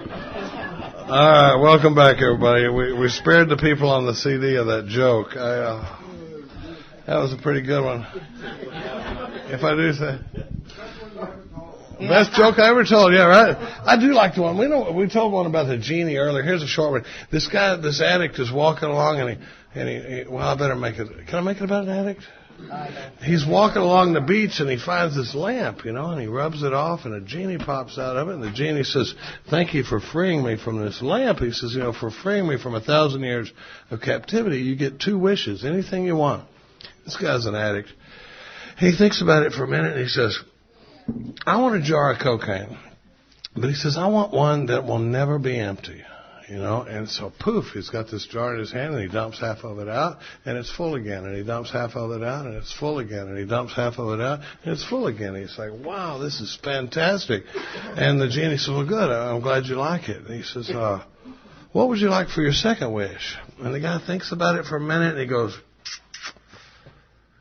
All right, welcome back, everybody. We spared the people on the CD of that joke. That was a pretty good one. If I do say, best joke I ever told. Yeah, right. I do like the one. We told one about the genie earlier. Here's a short one. This addict is walking along, and he. Well, I better make it. Can I make it about an addict? He's walking along the beach and he finds this lamp, and he rubs it off and a genie pops out of it, and the genie says, "Thank you for freeing me from this lamp." He says, "For freeing me from 1,000 years of captivity, you get 2 wishes, anything you want." This guy's an addict. He thinks about it for a minute and he says, "I want a jar of cocaine." But he says, "I want one that will never be empty." And so poof, he's got this jar in his hand and he dumps half of it out and it's full again, and he dumps half of it out and it's full again, and he dumps half of it out and it's full again. He's like, "Wow, this is fantastic." And the genie says, "Well, good, I'm glad you like it." And he says, "What would you like for your second wish?" And the guy thinks about it for a minute and he goes,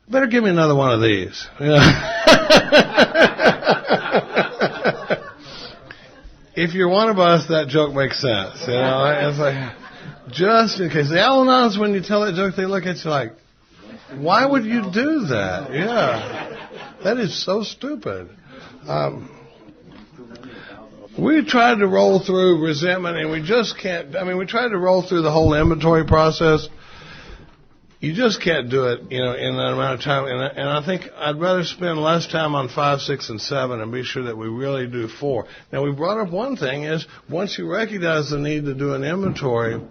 "Better give me another one of these." If you're one of us, that joke makes sense. It's like, just in case. The Al-Anons, when you tell that joke, they look at you like, "Why would you do that?" Yeah. That is so stupid. We tried to roll through resentment, and we just can't. We tried to roll through the whole inventory process. You just can't do it, in that amount of time. And I think I'd rather spend less time on 5, 6, and 7 and be sure that we really do 4. Now, we brought up one thing is, once you recognize the need to do an inventory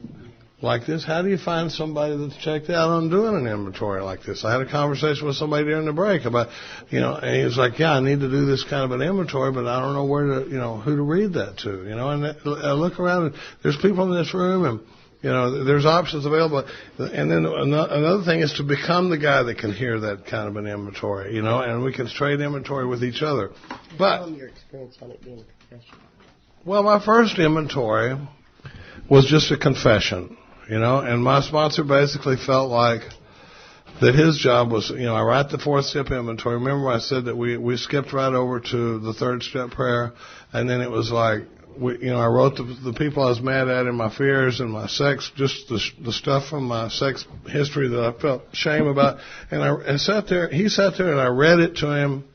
like this, how do you find somebody that's checked out on doing an inventory like this? I had a conversation with somebody during the break about, and he was like, "Yeah, I need to do this kind of an inventory, but I don't know where to, who to read that to, And I look around and there's people in this room and, there's options available. And then another thing is to become the guy that can hear that kind of an inventory, and we can trade inventory with each other. But, tell them your experience on it being a confession. Well, my first inventory was just a confession, and my sponsor basically felt like that his job was, I write the 4th step inventory. Remember I said that we skipped right over to the 3rd step prayer, and then it was like, I wrote the people I was mad at and my fears and my sex, just the stuff from my sex history that I felt shame about. And he sat there and I read it to him,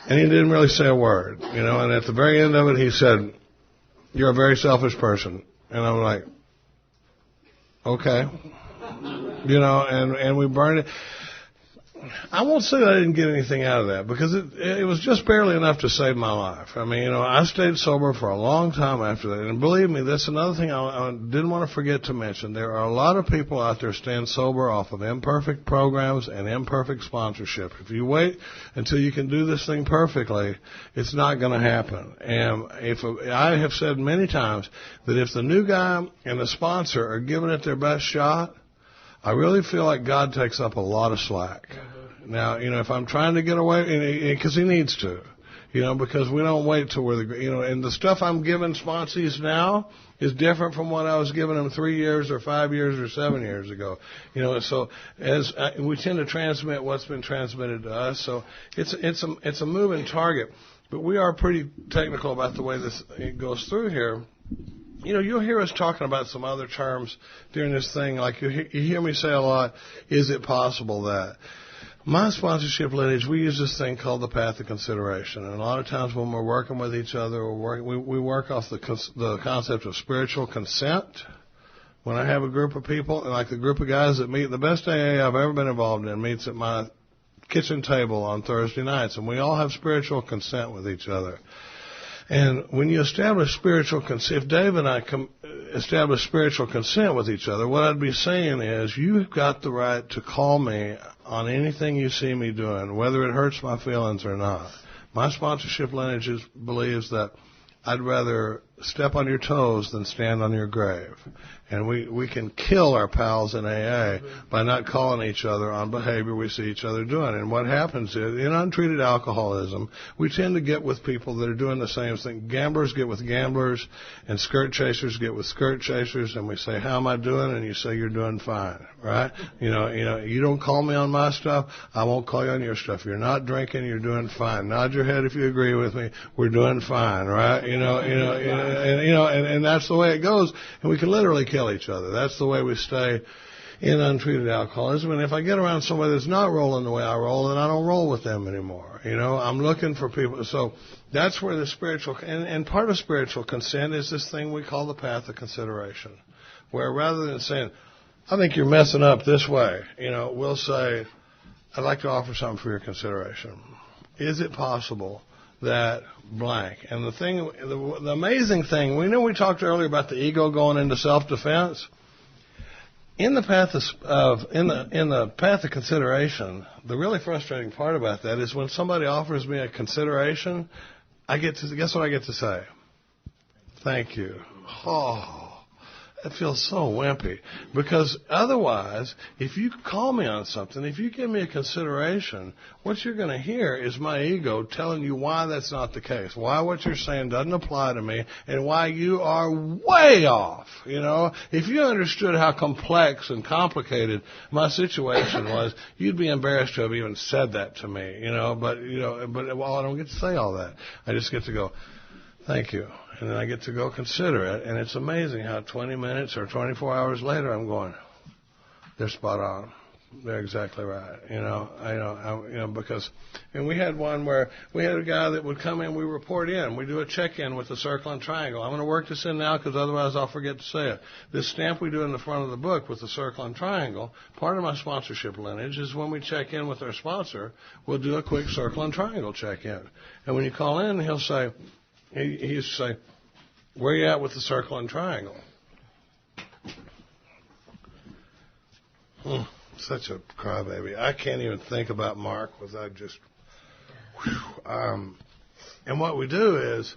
and he didn't really say a word, and at the very end of it he said, "You're a very selfish person." And I'm like, okay, and we burned it. I won't say that I didn't get anything out of that, because it was just barely enough to save my life. I stayed sober for a long time after that. And believe me, that's another thing I didn't want to forget to mention. There are a lot of people out there staying sober off of imperfect programs and imperfect sponsorship. If you wait until you can do this thing perfectly, it's not going to happen. And I have said many times that if the new guy and the sponsor are giving it their best shot, I really feel like God takes up a lot of slack. Now, if I'm trying to get away, because he needs to, because we don't wait till we're and the stuff I'm giving sponsees now is different from what I was giving them 3 years or 5 years or 7 years ago. So we tend to transmit what's been transmitted to us. So it's a moving target, but we are pretty technical about the way it goes through here. You'll hear us talking about some other terms during this thing. Like you hear me say a lot, is it possible that? My sponsorship lineage, we use this thing called the path of consideration. And a lot of times when we're working with each other, we work off the concept of spiritual consent. When I have a group of people, like the group of guys that meet, the best AA I've ever been involved in meets at my kitchen table on Thursday nights. And we all have spiritual consent with each other. And when you establish spiritual consent, if Dave and I establish spiritual consent with each other, what I'd be saying is, you've got the right to call me on anything you see me doing, whether it hurts my feelings or not. My sponsorship lineage believes that I'd rather step on your toes than stand on your grave. And we can kill our pals in AA by not calling each other on behavior we see each other doing. And what happens is, in untreated alcoholism, we tend to get with people that are doing the same thing. Gamblers get with gamblers, and skirt chasers get with skirt chasers, and we say, "How am I doing?" And you say, "You're doing fine," right? You don't call me on my stuff, I won't call you on your stuff. You're not drinking, you're doing fine. Nod your head if you agree with me, we're doing fine, right? and that's the way it goes. And we can literally kill each other. That's the way we stay in untreated alcoholism. And if I get around somebody that's not rolling the way I roll, then I don't roll with them anymore. I'm looking for people. So that's where the spiritual, and part of spiritual consent is this thing we call the path of consideration, where rather than saying, I think you're messing up this way, we'll say, I'd like to offer something for your consideration. Is it possible that blank? And the amazing thing, we talked earlier about the ego going into self-defense. In the path of consideration, the really frustrating part about that is when somebody offers me a consideration, guess what I get to say? Thank you. Oh, it feels so wimpy. Because otherwise, if you call me on something, if you give me a consideration, what you're going to hear is my ego telling you why that's not the case, why what you're saying doesn't apply to me, and why you are way off. If you understood how complex and complicated my situation was, you'd be embarrassed to have even said that to me. But I don't get to say all that. I just get to go, thank you. And then I get to go consider it, and it's amazing how 20 minutes or 24 hours later I'm going, they're spot on. They're exactly right. Because, and we had one where we had a guy that would come in, we report in, we do a check-in with the circle and triangle. I'm going to work this in now because otherwise I'll forget to say it. This stamp we do in the front of the book with the circle and triangle, part of my sponsorship lineage is when we check in with our sponsor, we'll do a quick circle and triangle check-in. And when you call in, he'll say, he used to say, where are you at with the circle and triangle? Such a crybaby. I can't even think about Mark without just... and what we do is,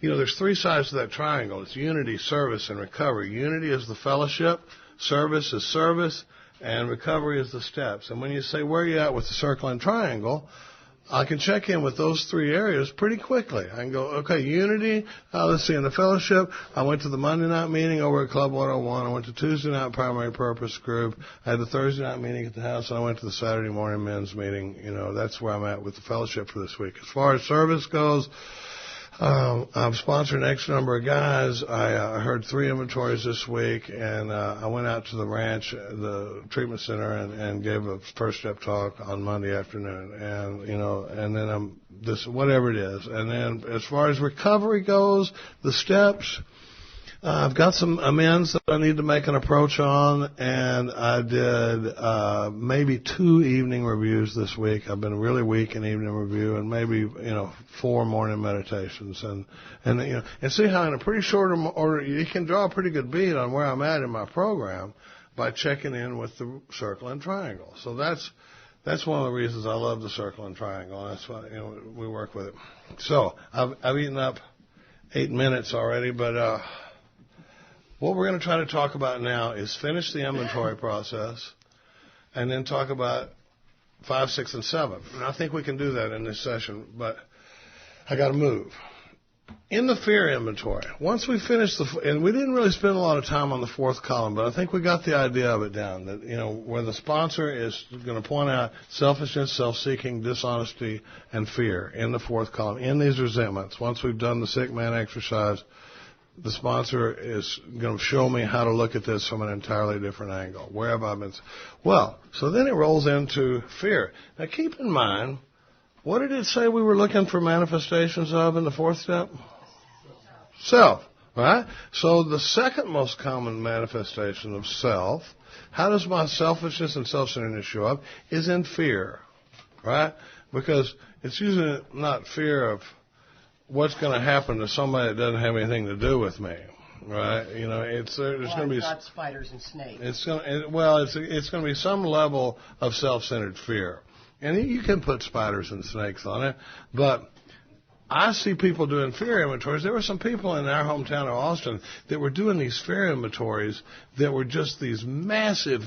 there's three sides to that triangle. It's unity, service, and recovery. Unity is the fellowship, service is service, and recovery is the steps. And when you say, where are you at with the circle and triangle, I can check in with those three areas pretty quickly. I can go, okay, unity, let's see, in the fellowship, I went to the Monday night meeting over at Club 101. I went to Tuesday night primary purpose group. I had the Thursday night meeting at the house, and I went to the Saturday morning men's meeting. That's where I'm at with the fellowship for this week. As far as service goes, I've sponsored an X number of guys. I heard 3 inventories this week, and I went out to the ranch, the treatment center, and gave a first step talk on Monday afternoon. And then whatever it is. And then as far as recovery goes, the steps, I've got some amends that I need to make an approach on, and I did maybe 2 evening reviews this week. I've been really weak in evening review, and maybe 4 morning meditations, and see how in a pretty short order you can draw a pretty good bead on where I'm at in my program by checking in with the circle and triangle. So that's one of the reasons I love the circle and triangle. That's why we work with it. So I've eaten up 8 minutes already, but. What we're going to try to talk about now is finish the inventory process and then talk about 5, 6, and 7. And I think we can do that in this session, but I got to move. In the fear inventory, once we finish and we didn't really spend a lot of time on the 4th column, but I think we got the idea of it down, that, where the sponsor is going to point out selfishness, self-seeking, dishonesty, and fear in the 4th column, in these resentments. Once we've done the sick man exercise, the sponsor is going to show me how to look at this from an entirely different angle. Where have I been? Well, so then it rolls into fear. Now keep in mind, what did it say we were looking for manifestations of in the 4th step? Self, right? So the second most common manifestation of self, how does my selfishness and self-centeredness show up, is in fear, right? Because it's usually not fear of what's going to happen to somebody that doesn't have anything to do with me, right? There's going to be spiders and snakes. It's going to be some level of self-centered fear, and you can put spiders and snakes on it. But I see people doing fear inventories. There were some people in our hometown of Austin that were doing these fear inventories that were just these massive,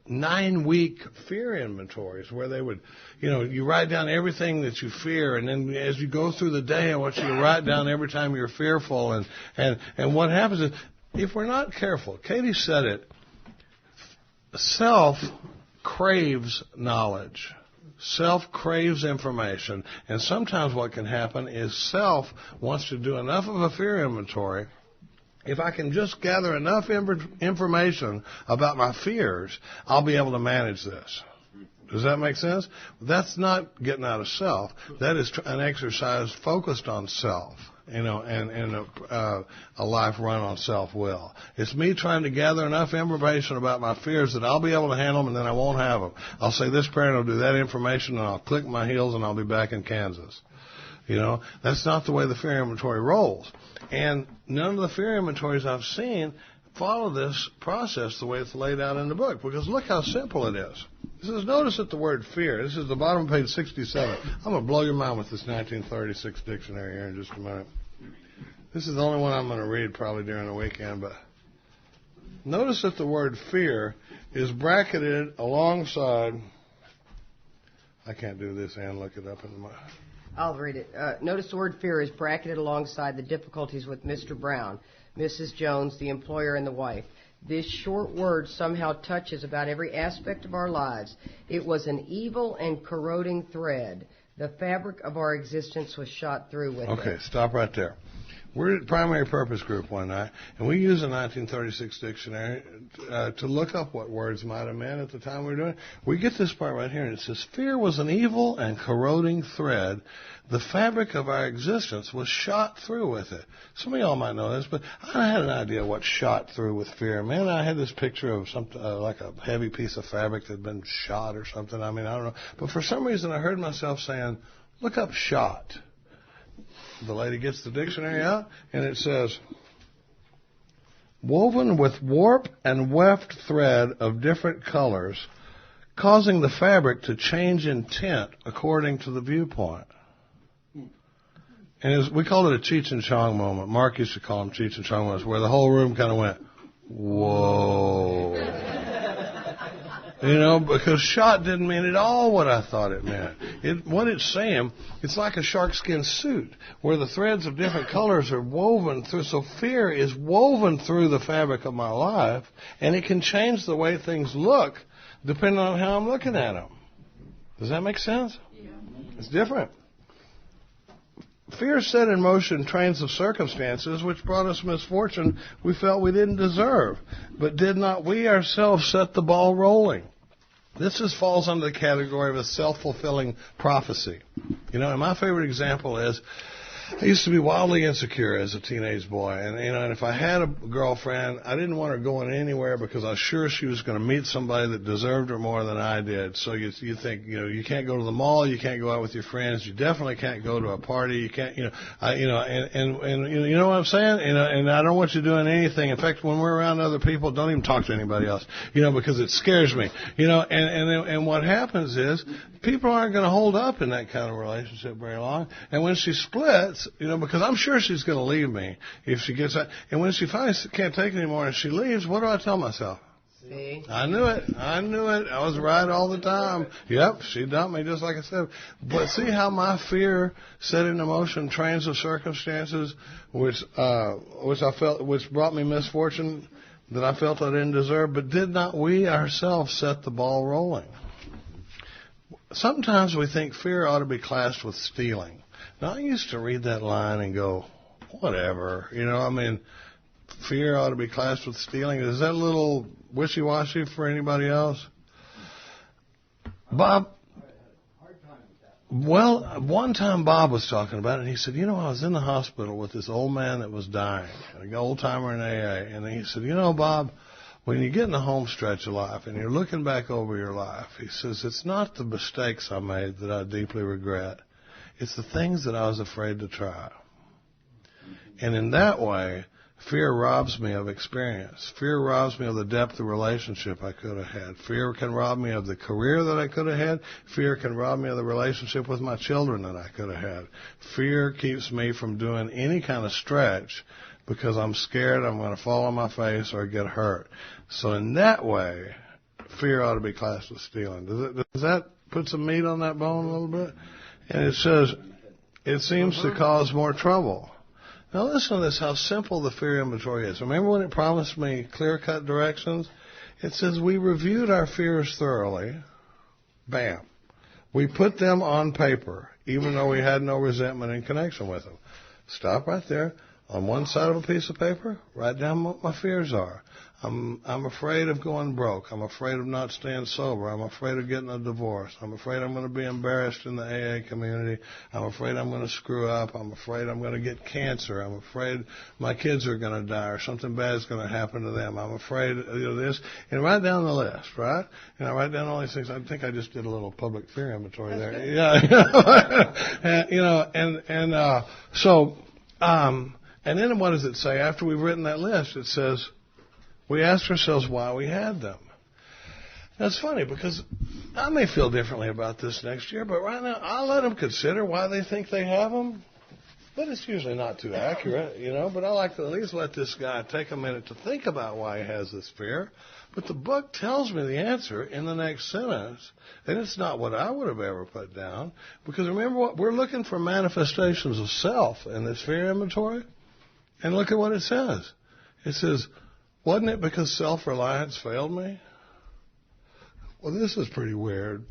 9-week fear inventories where they would, you write down everything that you fear, and then as you go through the day, I want you to write down every time you're fearful. And what happens is, if we're not careful, Katie said it, self craves knowledge. Self craves information, and sometimes what can happen is self wants to do enough of a fear inventory. If I can just gather enough information about my fears, I'll be able to manage this. Does that make sense? That's not getting out of self. That is an exercise focused on self, and a life run on self-will. It's me trying to gather enough information about my fears that I'll be able to handle them, and then I won't have them. I'll say this prayer, and I'll do that information, and I'll click my heels, and I'll be back in Kansas. That's not the way the fear inventory rolls. And none of the fear inventories I've seen follow this process the way it's laid out in the book, because look how simple it is. Notice that the word fear, this is the bottom of page 67. I'm going to blow your mind with this 1936 dictionary here in just a minute. This is the only one I'm going to read probably during the weekend, but notice that the word fear is bracketed alongside, I can't do this and look it up in my... I'll read it. Notice the word fear is bracketed alongside the difficulties with Mr. Brown, Mrs. Jones, the employer, and the wife. This short word somehow touches about every aspect of our lives. It was an evil and corroding thread. The fabric of our existence was shot through with it. Okay, stop right there. We're at primary purpose group one night, and we used a 1936 dictionary to look up what words might have meant at the time we were doing it. We get this part right here, and it says, fear was an evil and corroding thread. The fabric of our existence was shot through with it. Some of y'all might know this, but I had an idea what shot through with fear. Man, I had this picture of something like a heavy piece of fabric that had been shot or something. I mean, I don't know. But for some reason, I heard myself saying, look up shot. The lady gets the dictionary out, and it says, woven with warp and weft thread of different colors, causing the fabric to change in tint according to the viewpoint. And we called it a Cheech and Chong moment. Mark used to call them Cheech and Chong moments, where the whole room kind of went, whoa. Because shot didn't mean at all what I thought it meant. What it's saying, it's like a sharkskin suit, where the threads of different colors are woven through. So fear is woven through the fabric of my life, and it can change the way things look depending on how I'm looking at them. Does that make sense? Yeah. It's different. Fear set in motion trains of circumstances which brought us misfortune we felt we didn't deserve. But did not we ourselves set the ball rolling? This falls under the category of a self-fulfilling prophecy. And my favorite example is, I used to be wildly insecure as a teenage boy, and if I had a girlfriend, I didn't want her going anywhere because I was sure she was going to meet somebody that deserved her more than I did. So you think, you can't go to the mall, you can't go out with your friends, you definitely can't go to a party, you can't, and you know what I'm saying? And I don't want you doing anything. In fact, when we're around other people, don't even talk to anybody else, because it scares me, and what happens is people aren't going to hold up in that kind of relationship very long. And when she splits, because I'm sure she's going to leave me if she gets out. And when she finally can't take it anymore and she leaves, what do I tell myself? See? I knew it. I was right all the time. Yep, she dumped me just like I said. But see how my fear set into motion trains of circumstances which brought me misfortune that I felt I didn't deserve. But did not we ourselves set the ball rolling? Sometimes we think fear ought to be classed with stealing. Now, I used to read that line and go, whatever. Fear ought to be classed with stealing. Is that a little wishy-washy for anybody else? Bob? Well, one time Bob was talking about it, and he said, I was in the hospital with this old man that was dying, an old-timer in AA, and he said, Bob, when you get in the home stretch of life and you're looking back over your life, he says, it's not the mistakes I made that I deeply regret. It's the things that I was afraid to try. And in that way, fear robs me of experience. Fear robs me of the depth of relationship I could have had. Fear can rob me of the career that I could have had. Fear can rob me of the relationship with my children that I could have had. Fear keeps me from doing any kind of stretch because I'm scared I'm going to fall on my face or get hurt. So in that way, fear ought to be classed with stealing. Does that put some meat on that bone a little bit? And it says, it seems to cause more trouble. Now listen to this, how simple the fear inventory is. Remember when it promised me clear-cut directions? It says, we reviewed our fears thoroughly. Bam. We put them on paper, even though we had no resentment in connection with them. Stop right there. On one side of a piece of paper, write down what my fears are. I'm afraid of going broke. I'm afraid of not staying sober. I'm afraid of getting a divorce. I'm afraid I'm going to be embarrassed in the AA community. I'm afraid I'm going to screw up. I'm afraid I'm going to get cancer. I'm afraid my kids are going to die or something bad is going to happen to them. I'm afraid of this. And write down the list, right? And I write down all these things. I think I just did a little public fear inventory there. Good. Yeah. And then what does it say? After we've written that list, it says, we ask ourselves why we had them. That's funny because I may feel differently about this next year, but right now I'll let them consider why they think they have them. But it's usually not too accurate, but I like to at least let this guy take a minute to think about why he has this fear. But the book tells me the answer in the next sentence, and it's not what I would have ever put down. Because remember what? We're looking for manifestations of self in this fear inventory. And look at what it says. It says, wasn't it because self-reliance failed me? Well, this is pretty weird.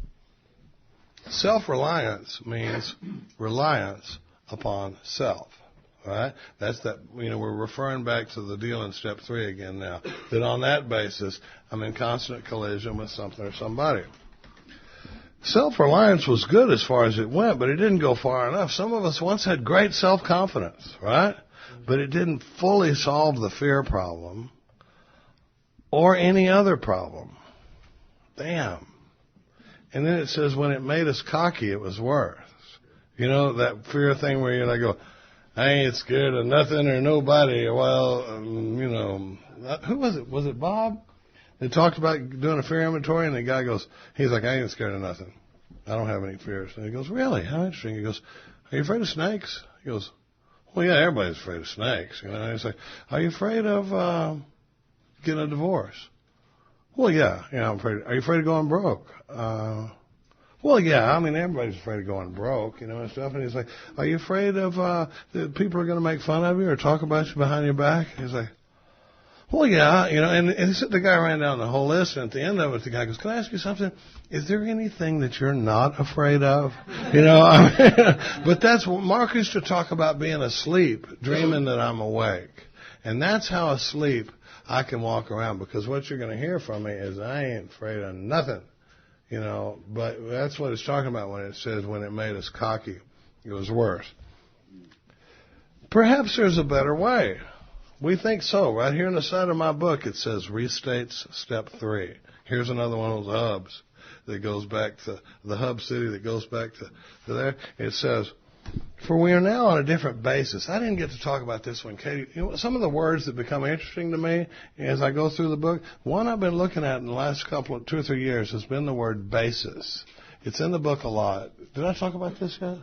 Self-reliance means reliance upon self. All right? That's that, we're referring back to the deal in step 3 again now. That on that basis, I'm in constant collision with something or somebody. Self-reliance was good as far as it went, but it didn't go far enough. Some of us once had great self-confidence, right? But it didn't fully solve the fear problem or any other problem. Damn. And then it says when it made us cocky, it was worse. That fear thing where you go, I ain't scared of nothing or nobody. Well, who was it? Was it Bob? They talked about doing a fear inventory, and the guy goes, he's like, I ain't scared of nothing. I don't have any fears. And he goes, really? How interesting. He goes, are you afraid of snakes? He goes, well, yeah, everybody's afraid of snakes. And he's like, are you afraid of getting a divorce? Well, yeah, I'm afraid. Are you afraid of going broke? Well, yeah, everybody's afraid of going broke, and stuff. And he's like, are you afraid of that people are going to make fun of you or talk about you behind your back? He's like, well, yeah, and the guy ran down the whole list, and at the end of it, the guy goes, can I ask you something? Is there anything that you're not afraid of? But that's what Mark used to talk about, being asleep, dreaming that I'm awake. And that's how asleep I can walk around, because what you're going to hear from me is I ain't afraid of nothing. But that's what it's talking about when it says when it made us cocky, it was worse. Perhaps there's a better way. We think so. Right here on the side of my book, it says restates step 3. Here's another one of those hubs that goes back to the hub city that goes back to there. It says, for we are now on a different basis. I didn't get to talk about this one, Katie. Some of the words that become interesting to me as I go through the book, one I've been looking at in the last 2 or 3 years has been the word basis. It's in the book a lot. Did I talk about this yet?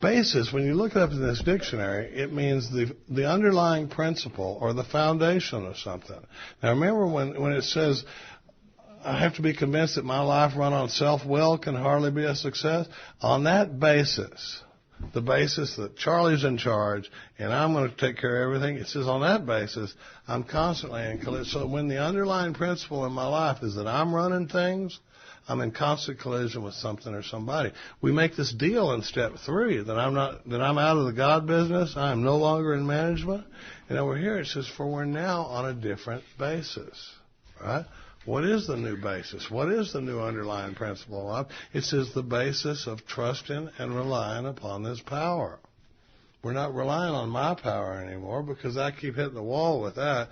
Basis, when you look it up in this dictionary, it means the underlying principle or the foundation of something. Now remember when it says, I have to be convinced that my life run on self-will can hardly be a success. On that basis, the basis that Charlie's in charge and I'm going to take care of everything, it says on that basis, I'm constantly in collision. So when the underlying principle in my life is that I'm running things, I'm in constant collision with something or somebody. We make this deal in step 3 that I'm out of the God business. I am no longer in management. And over here it says, for we're now on a different basis. Right? What is the new basis? What is the new underlying principle of life? It says the basis of trusting and relying upon this power. We're not relying on my power anymore because I keep hitting the wall with that.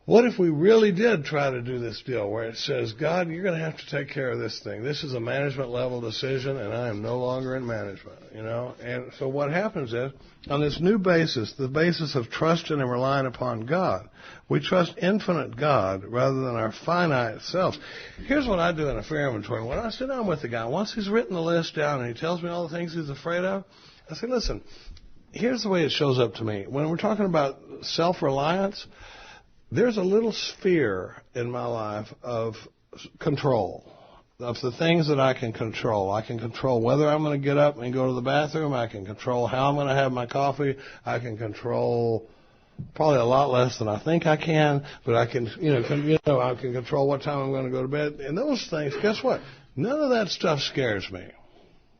What if we really did try to do this deal where it says, God, you're going to have to take care of this thing. This is a management level decision, and I am no longer in management, And so what happens is, on this new basis, the basis of trusting and relying upon God, we trust infinite God rather than our finite selves. Here's what I do in a fear inventory. When I sit down with the guy, once he's written the list down and he tells me all the things he's afraid of, I say, listen, here's the way it shows up to me. When we're talking about self-reliance, there's a little sphere in my life of control, of the things that I can control. I can control whether I'm going to get up and go to the bathroom. I can control how I'm going to have my coffee. I can control probably a lot less than I think I can, but I can, I can control what time I'm going to go to bed. And those things, guess what? None of that stuff scares me.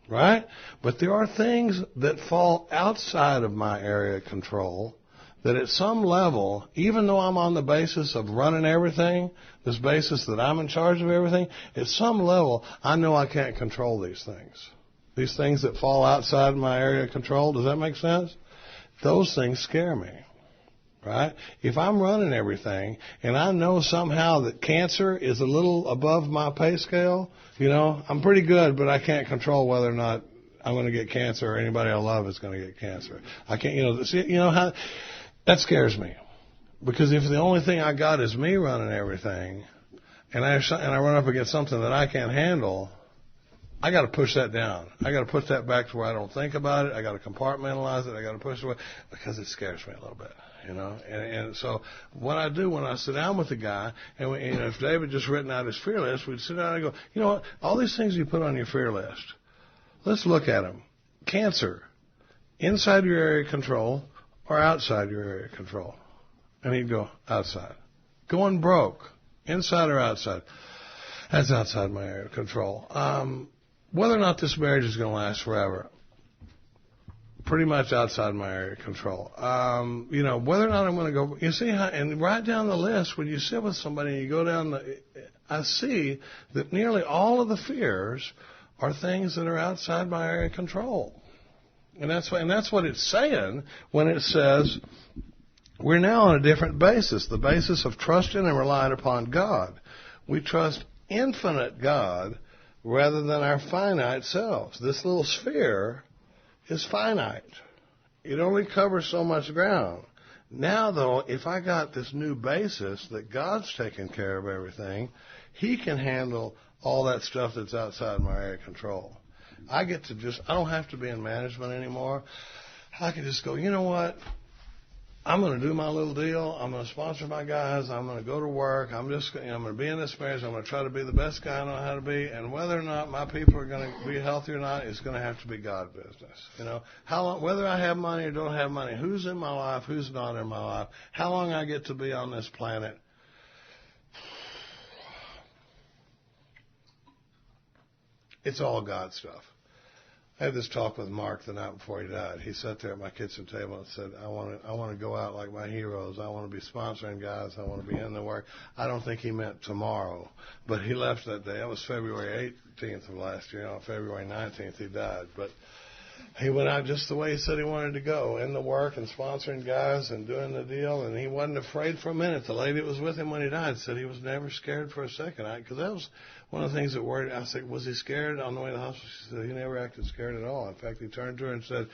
right? But there are things that fall outside of my area of control that at some level, even though I'm on the basis of running everything, this basis that I'm in charge of everything, at some level, I know I can't control these things. These things that fall outside of my area of control, does that make sense? Those things scare me, right? If I'm running everything and I know somehow that cancer is a little above my pay scale, I'm pretty good, but I can't control whether or not I'm going to get cancer or anybody I love is going to get cancer. I can't, how that scares me. Because if the only thing I got is me running everything and I run up against something that I can't handle, I got to push that down. I got to put that back to where I don't think about it. I got to compartmentalize it. I got to push it away because it scares me a little bit, And so what I do when I sit down with the guy, and if David just written out his fear list, we'd sit down and go, you know what? All these things you put on your fear list, let's look at them. Cancer, inside your area of control or outside your area of control? And he'd go, outside. Going broke, inside or outside? That's outside my area of control. Whether or not this marriage is going to last forever, pretty much outside my area of control. Whether or not I'm going to go, you see how, and right down the list, when you sit with somebody and you go down I see that nearly all of the fears are things that are outside my area of control. And that's what it's saying when it says we're now on a different basis, the basis of trusting and relying upon God. We trust infinite God rather than our finite selves. This little sphere is finite. It only covers so much ground. Now, though, if I got this new basis that God's taking care of everything, He can handle all that stuff that's outside my area of control. I don't have to be in management anymore. I can just go, you know what? I'm going to do my little deal. I'm going to sponsor my guys. I'm going to go to work. I'm going to be in this marriage. I'm going to try to be the best guy I know how to be. And whether or not my people are going to be healthy or not, it's going to have to be God business. How long, whether I have money or don't have money, who's in my life, who's not in my life, how long I get to be on this planet. It's all God stuff. I had this talk with Mark the night before he died. He sat there at my kitchen table and said, I want to go out like my heroes. I want to be sponsoring guys. I want to be in the work. I don't think he meant tomorrow, but he left that day. That was February 18th of last year. On February 19th, he died. But he went out just the way he said he wanted to go, in the work and sponsoring guys and doing the deal, and he wasn't afraid for a minute. The lady that was with him when he died said he was never scared for a second. Because that was one of the things that worried. I said, was he scared on the way to the hospital? She said, he never acted scared at all. In fact, he turned to her and said,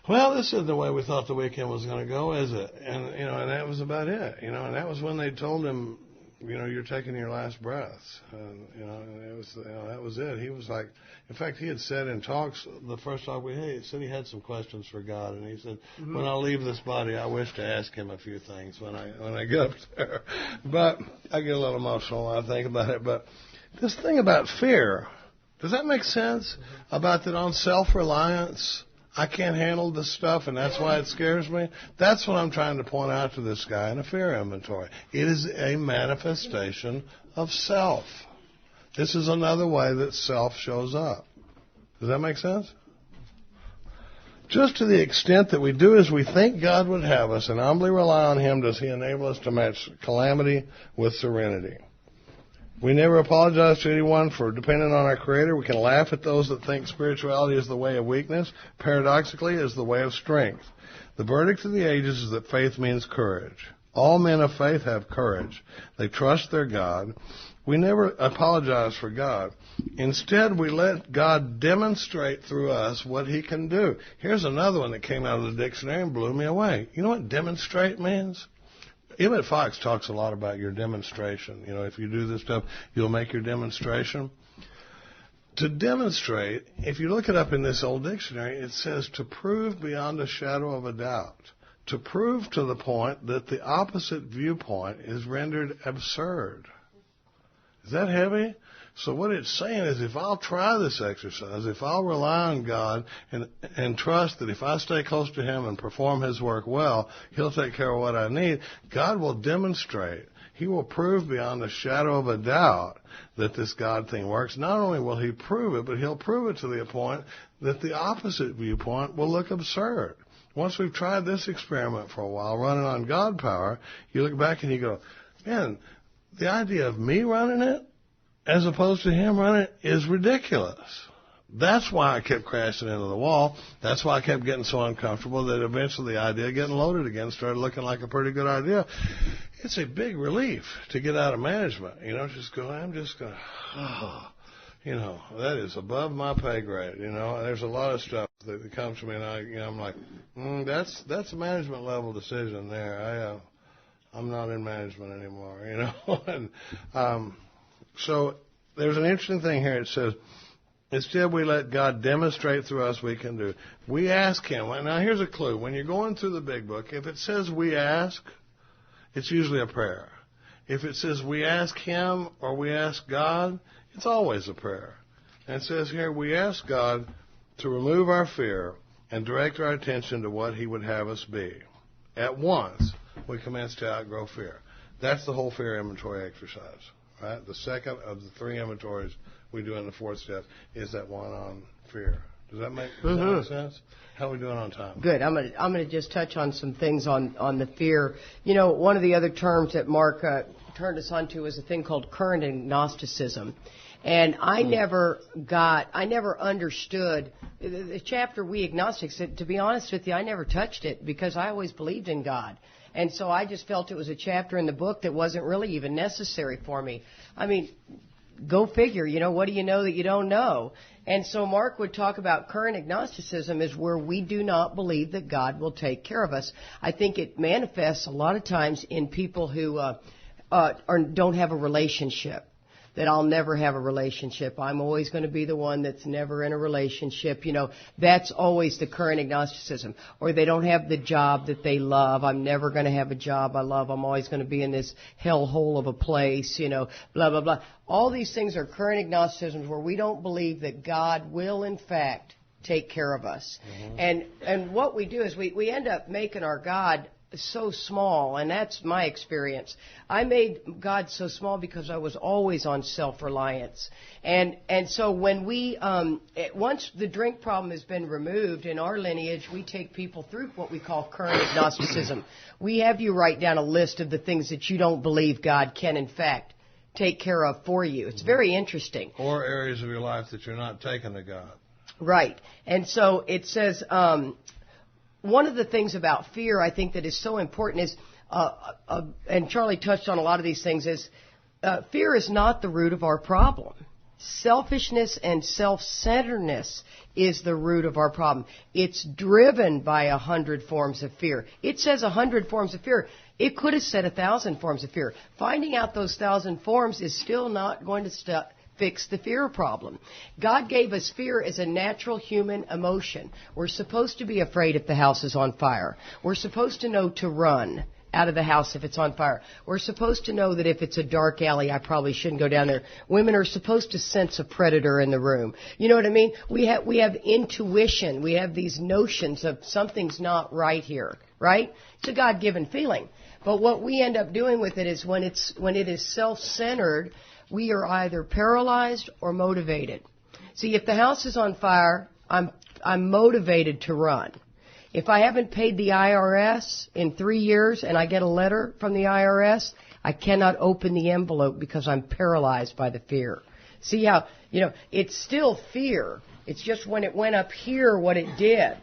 well, this isn't the way we thought the weekend was going to go, is it? And, and that was about it. And that was when they told him, you're taking your last breaths. And, it was, that was it. He was like, in fact, he had said in talks, the first talk we had, he said he had some questions for God. And he said, when I leave this body, I wish to ask him a few things when I get up there. But I get a little emotional when I think about it. But this thing about fear, does that make sense? About that on self-reliance, I can't handle this stuff, and that's why it scares me. That's what I'm trying to point out to this guy in a fear inventory. It is a manifestation of self. This is another way that self shows up. Does that make sense? Just to the extent that we do as we think God would have us and humbly rely on Him, does He enable us to match calamity with serenity. We never apologize to anyone for depending on our Creator. We can laugh at those that think spirituality is the way of weakness. Paradoxically, it is the way of strength. The verdict of the ages is that faith means courage. All men of faith have courage. They trust their God. We never apologize for God. Instead, we let God demonstrate through us what He can do. Here's another one that came out of the dictionary and blew me away. You know what demonstrate means? Emmett Fox talks a lot about your demonstration. If you do this stuff, you'll make your demonstration. To demonstrate, if you look it up in this old dictionary, it says to prove beyond a shadow of a doubt. To prove to the point that the opposite viewpoint is rendered absurd. Is that heavy? So what it's saying is if I'll try this exercise, if I'll rely on God and trust that if I stay close to Him and perform His work well, He'll take care of what I need, God will demonstrate He will prove beyond a shadow of a doubt that this God thing works. Not only will he prove it, but he'll prove it to the point that the opposite viewpoint will look absurd. Once we've tried this experiment for a while, running on God power, you look back and you go, man, the idea of me running it as opposed to him running it is ridiculous. That's why I kept crashing into the wall. That's why I kept getting so uncomfortable that eventually the idea of getting loaded again started looking like a pretty good idea. It's a big relief to get out of management. Just go, I'm just going, that is above my pay grade. There's a lot of stuff that comes to me, and I'm like, that's a management level decision there. I'm not in management anymore, and so there's an interesting thing here. It says, instead we let God demonstrate through us we can do. We ask him. Now here's a clue. When you're going through the big book, if it says we ask, it's usually a prayer. If it says we ask him or we ask God, it's always a prayer. And it says here, we ask God to remove our fear and direct our attention to what he would have us be. At once, we commence to outgrow fear. That's the whole fear inventory exercise, right? The second of the 3 inventories we do in the 4th step is that one on fear. Does that make sense? How are we doing on time? Good. I'm gonna just touch on some things on the fear. One of the other terms that Mark turned us onto is a thing called current agnosticism. And I never understood the chapter We Agnostics. To be honest with you, I never touched it because I always believed in God. And so I just felt it was a chapter in the book that wasn't really even necessary for me. I mean, go figure, what do you know that you don't know? And so Mark would talk about current agnosticism is where we do not believe that God will take care of us. I think it manifests a lot of times in people who don't have a relationship. That I'll never have a relationship. I'm always going to be the one that's never in a relationship. That's always the current agnosticism. Or they don't have the job that they love. I'm never going to have a job I love. I'm always going to be in this hellhole of a place, blah, blah, blah. All these things are current agnosticisms where we don't believe that God will, in fact, take care of us. Mm-hmm. And what we do is we end up making our God so small, and that's my experience. I made God so small because I was always on self-reliance. And so when we, once the drink problem has been removed in our lineage, we take people through what we call current agnosticism. We have you write down a list of the things that you don't believe God can, in fact, take care of for you. It's very interesting. Or areas of your life that you're not taking to God. Right. And so it says, one of the things about fear, I think, that is so important is, and Charlie touched on a lot of these things, is fear is not the root of our problem. Selfishness and self-centeredness is the root of our problem. It's driven by 100 forms of fear. It says 100 forms of fear. It could have said 1,000 forms of fear. Finding out those 1,000 forms is still not going to fix the fear problem. God gave us fear as a natural human emotion. We're supposed to be afraid if the house is on fire. We're supposed to know to run out of the house if it's on fire. We're supposed to know that if it's a dark alley, I probably shouldn't go down there. Women are supposed to sense a predator in the room. You know what I mean? We have intuition. We have these notions of something's not right here, right? It's a God-given feeling. But what we end up doing with it is when it is self-centered, we are either paralyzed or motivated. See, if the house is on fire, I'm motivated to run. If I haven't paid the IRS in 3 years and I get a letter from the IRS, I cannot open the envelope because I'm paralyzed by the fear. See how, it's still fear. It's just when it went up here what it did.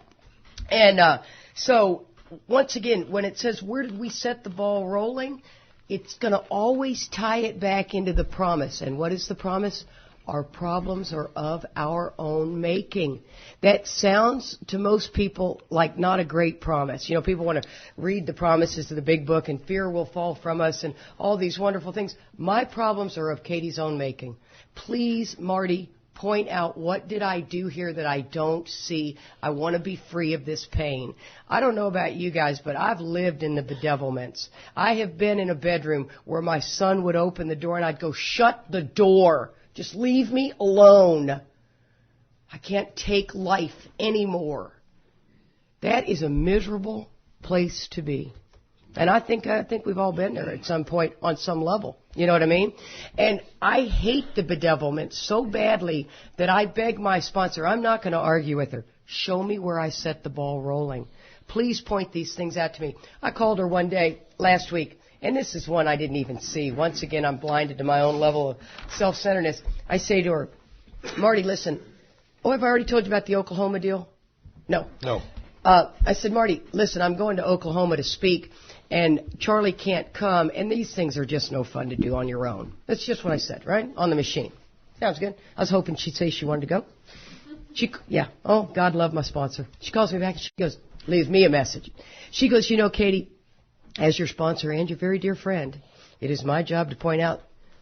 And so, once again, when it says, where did we set the ball rolling? It's going to always tie it back into the promise. And what is the promise? Our problems are of our own making. That sounds to most people like not a great promise. People want to read the promises of the big book and fear will fall from us and all these wonderful things. My problems are of Katie's own making. Please, Marty, point out what did I do here that I don't see. I want to be free of this pain. I don't know about you guys, but I've lived in the bedevilments. I have been in a bedroom where my son would open the door and I'd go, shut the door. Just leave me alone. I can't take life anymore. That is a miserable place to be. And I think we've all been there at some point on some level. You know what I mean? And I hate the bedevilment so badly that I beg my sponsor, I'm not going to argue with her. Show me where I set the ball rolling. Please point these things out to me. I called her one day last week, and this is one I didn't even see. Once again, I'm blinded to my own level of self-centeredness. I say to her, Marty, listen. Oh, have I already told you about the Oklahoma deal? No. No. I said, Marty, listen, I'm going to Oklahoma to speak, and Charlie can't come, and these things are just no fun to do on your own. That's just what I said, right? On the machine. Sounds good. I was hoping she'd say she wanted to go. Yeah. Oh, God love my sponsor. She calls me back, and she goes, leaves me a message. She goes, you know, Katie, as your sponsor and your very dear friend, it is my job to point out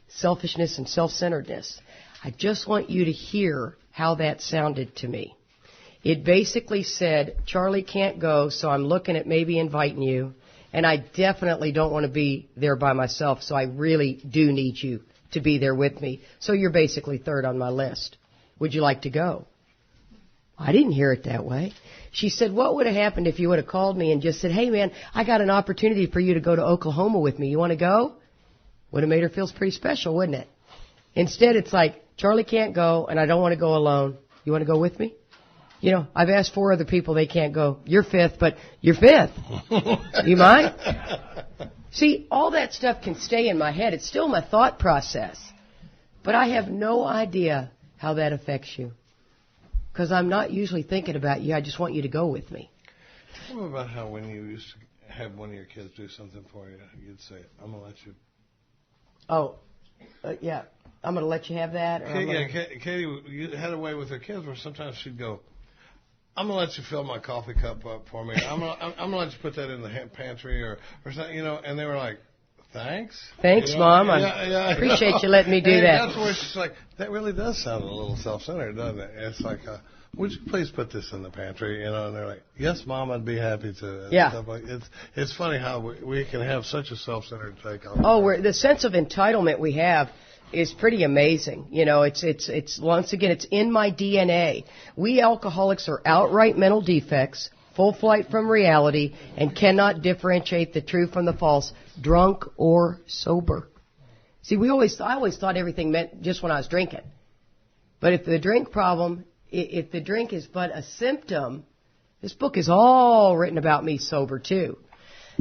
selfishness and self-centeredness. I just want you to hear how that sounded to me. It basically said, Charlie can't go, so I'm looking at maybe inviting you, and I definitely don't want to be there by myself, so I really do need you to be there with me. So you're basically third on my list. Would you like to go? I didn't hear it that way. She said, what would have happened if you would have called me and just said, hey, man, I got an opportunity for you to go to Oklahoma with me. You want to go? Would have made her feel pretty special, wouldn't it? Instead, it's like, Charlie can't go, and I don't want to go alone. You want to go with me? You know, I've asked 4 other people, they can't go. You're 5th, but you're 5th. You mind? See, all that stuff can stay in my head. It's still my thought process. But I have no idea how that affects you. Because I'm not usually thinking about you. I just want you to go with me. Tell me about how when you used to have one of your kids do something for you, you'd say, I'm going to let you. Oh, yeah. I'm going to let you have that. Katie you had a way with her kids where sometimes she'd go, I'm going to let you fill my coffee cup up for me. I'm going to let you put that in the pantry or something, you know. And they were like, thanks. Thanks, you know? Mom. I appreciate you letting me do and that. That's where she's like, that really does sound a little self-centered, doesn't it? It's like, would you please put this in the pantry? You know, and they're like, yes, Mom, I'd be happy to. Yeah. Stuff like, it's funny how we can have such a self-centered take on it. Oh, the sense of entitlement we have is pretty amazing. You know, it's once again, it's in my DNA. We alcoholics are outright mental defects, full flight from reality, and cannot differentiate the true from the false, drunk or sober. See, I always thought everything meant just when I was drinking. But if the drink is but a symptom, this book is all written about me sober too.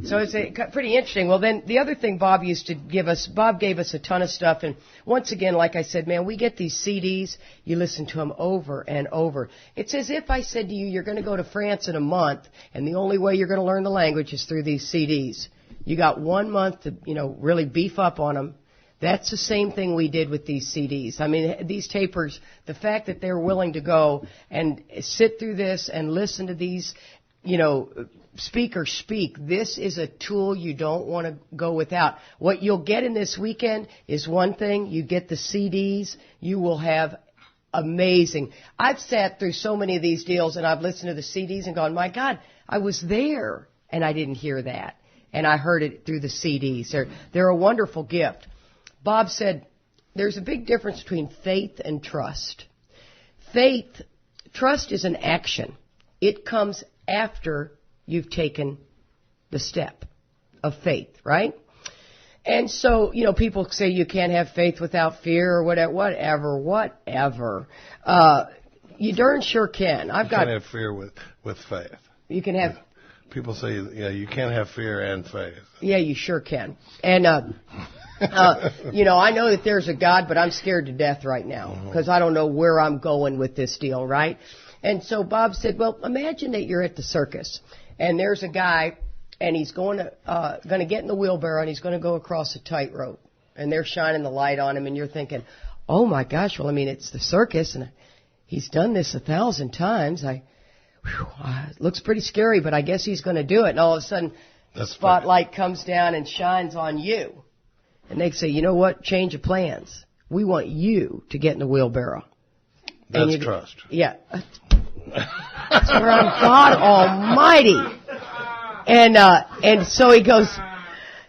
So it's pretty interesting. Well, then the other thing Bob gave us a ton of stuff. And once again, like I said, man, we get these CDs. You listen to them over and over. It's as if I said to you, you're going to go to France in a month, and the only way you're going to learn the language is through these CDs. You got 1 month to, really beef up on them. That's the same thing we did with these CDs. I mean, these tapers, the fact that they're willing to go and sit through this and listen to these, speakers speak. This is a tool you don't want to go without. What you'll get in this weekend is one thing. You get the CDs. You will have amazing. I've sat through so many of these deals and I've listened to the CDs and gone, my God, I was there and I didn't hear that. And I heard it through the CDs. They're a wonderful gift. Bob said there's a big difference between faith and trust. Trust is an action. It comes after you've taken the step of faith, right? And so, people say you can't have faith without fear or whatever. You darn sure can. You can't have fear with faith. You can have... People say, you can't have fear and faith. Yeah, you sure can. And, I know that there's a God, but I'm scared to death right now because I don't know where I'm going with this deal, right? And so Bob said, well, imagine that you're at the circus and there's a guy and he's going to get in the wheelbarrow and he's going to go across a tightrope and they're shining the light on him and you're thinking, oh my gosh, well, it's the circus and he's done this 1,000 times. It looks pretty scary, but I guess he's going to do it. And all of a sudden, the spotlight comes down and shines on you. And they say, you know what? Change of plans. We want you to get in the wheelbarrow. That's trust. Yeah. That's where I'm God Almighty. And so he goes,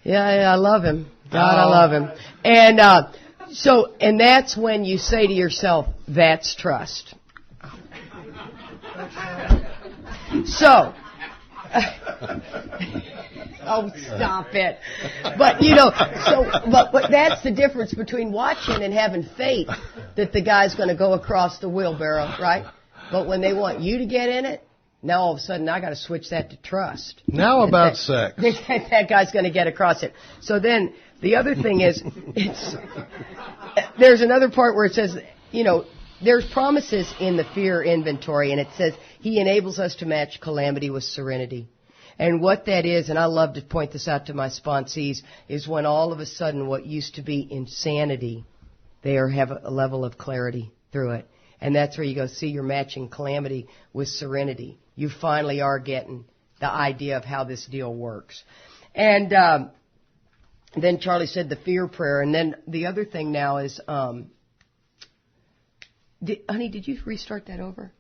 yeah, I love him. God, I love him. And that's when you say to yourself, that's trust. So, Oh, stop it. But, you know, but that's the difference between watching and having faith that the guy's going to go across the wheelbarrow, right? But when they want you to get in it, now all of a sudden I got to switch that to trust. Now about sex. That guy's going to get across it. So then the other thing is, there's another part where it says, you know, there's promises in the fear inventory, and it says he enables us to match calamity with serenity. And what that is, and I love to point this out to my sponsees, is when all of a sudden what used to be insanity, they have a level of clarity through it. And that's where you go, see, you're matching calamity with serenity. You finally are getting the idea of how this deal works. And then Charlie said the fear prayer. And then the other thing now is, honey, did you restart that over?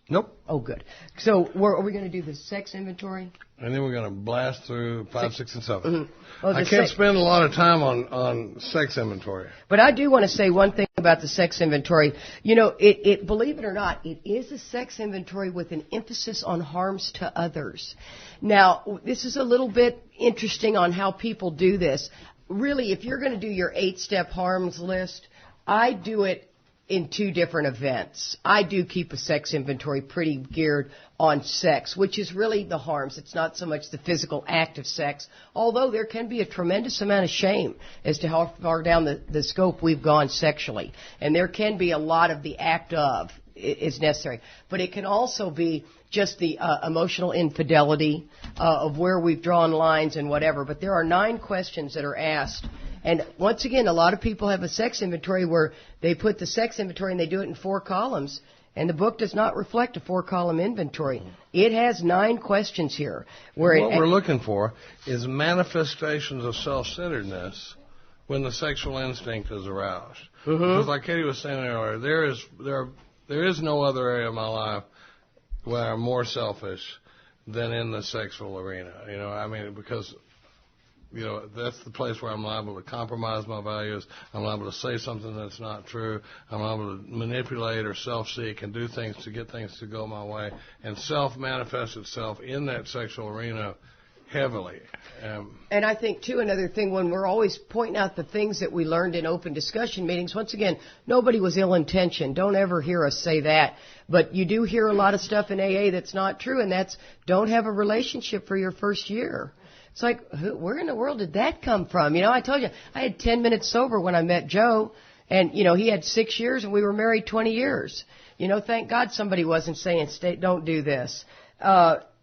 Nope. Oh, good. So are we going to do the sex inventory? And then we're going to blast through 5, 6, and 7. Mm-hmm. Well, I can't spend a lot of time on sex inventory. But I do want to say one thing about the sex inventory. You know, it believe it or not, it is a sex inventory with an emphasis on harms to others. Now, this is a little bit interesting on how people do this. Really, if you're going to do your 8-step harms list, I do it in 2 different events. I do keep a sex inventory pretty geared on sex, which is really the harms. It's not so much the physical act of sex, although there can be a tremendous amount of shame as to how far down the scope we've gone sexually. And there can be a lot of the act of is necessary. But it can also be just the emotional infidelity of where we've drawn lines and whatever. But there are 9 questions that are asked. And once again, a lot of people have a sex inventory where they put the sex inventory and they do it in 4 columns. And the book does not reflect a 4-column inventory. It has 9 questions here. What we're looking for is manifestations of self-centeredness when the sexual instinct is aroused. Mm-hmm. Because like Katie was saying earlier, there is no other area of my life where I'm more selfish than in the sexual arena. You know, I mean, because you know, that's the place where I'm liable to compromise my values. I'm liable to say something that's not true. I'm liable to manipulate or self-seek and do things to get things to go my way. And self manifests itself in that sexual arena heavily. And I think, too, another thing, when we're always pointing out the things that we learned in open discussion meetings, once again, nobody was ill-intentioned. Don't ever hear us say that. But you do hear a lot of stuff in AA that's not true, and that's don't have a relationship for your first year. It's like, where in the world did that come from? You know, I told you, I had 10 minutes sober when I met Joe, and, you know, he had 6 years, and we were married 20 years. You know, thank God somebody wasn't saying, don't do this.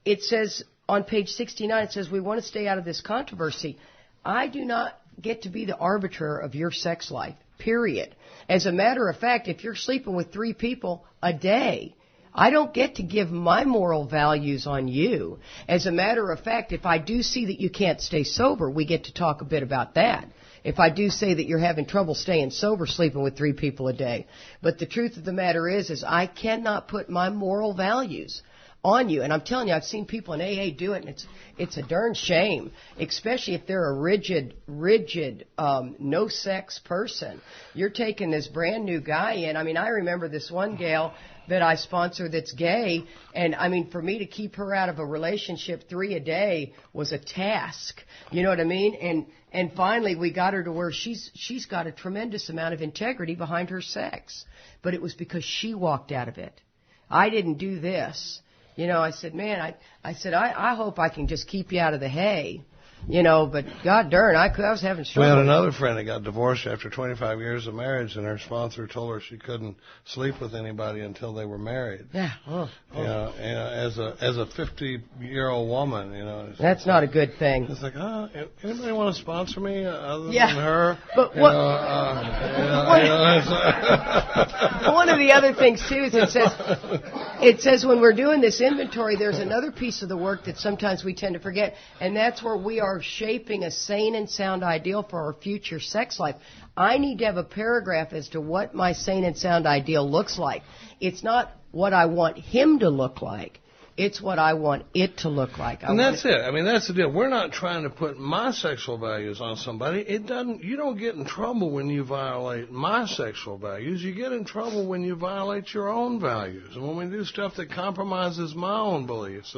It says, on page 69, it says, we want to stay out of this controversy. I do not get to be the arbiter of your sex life, period. As a matter of fact, if you're sleeping with 3 people a day, I don't get to give my moral values on you. As a matter of fact, if I do see that you can't stay sober, we get to talk a bit about that. If I do say that you're having trouble staying sober, sleeping with 3 people a day. But the truth of the matter is I cannot put my moral values on you. And I'm telling you, I've seen people in AA do it, and it's a darn shame, especially if they're a rigid, no-sex person. You're taking this brand-new guy in. I mean, I remember this one gal that I sponsor that's gay, and I mean, for me to keep her out of a relationship 3 a day was a task. You know what I mean? And finally, we got her to where she's got a tremendous amount of integrity behind her sex. But it was because she walked out of it. I didn't do this. You know, I said, man, I hope I can just keep you out of the hay. You know, but God darn, I was having trouble. We had another friend that got divorced after 25 years of marriage, and her sponsor told her she couldn't sleep with anybody until they were married. Yeah. You know, as a 50-year-old woman, you know. That's not a good thing. It's like, anybody want to sponsor me other than her? But what? One of the other things too is it says when we're doing this inventory, there's another piece of the work that sometimes we tend to forget, and that's where we are shaping a sane and sound ideal for our future sex life. I need to have a paragraph as to what my sane and sound ideal looks like. It's not what I want him to look like. It's what I want it to look like. And that's it. I mean, that's the deal. We're not trying to put my sexual values on somebody. You don't get in trouble when you violate my sexual values. You get in trouble when you violate your own values. And when we do stuff that compromises my own beliefs.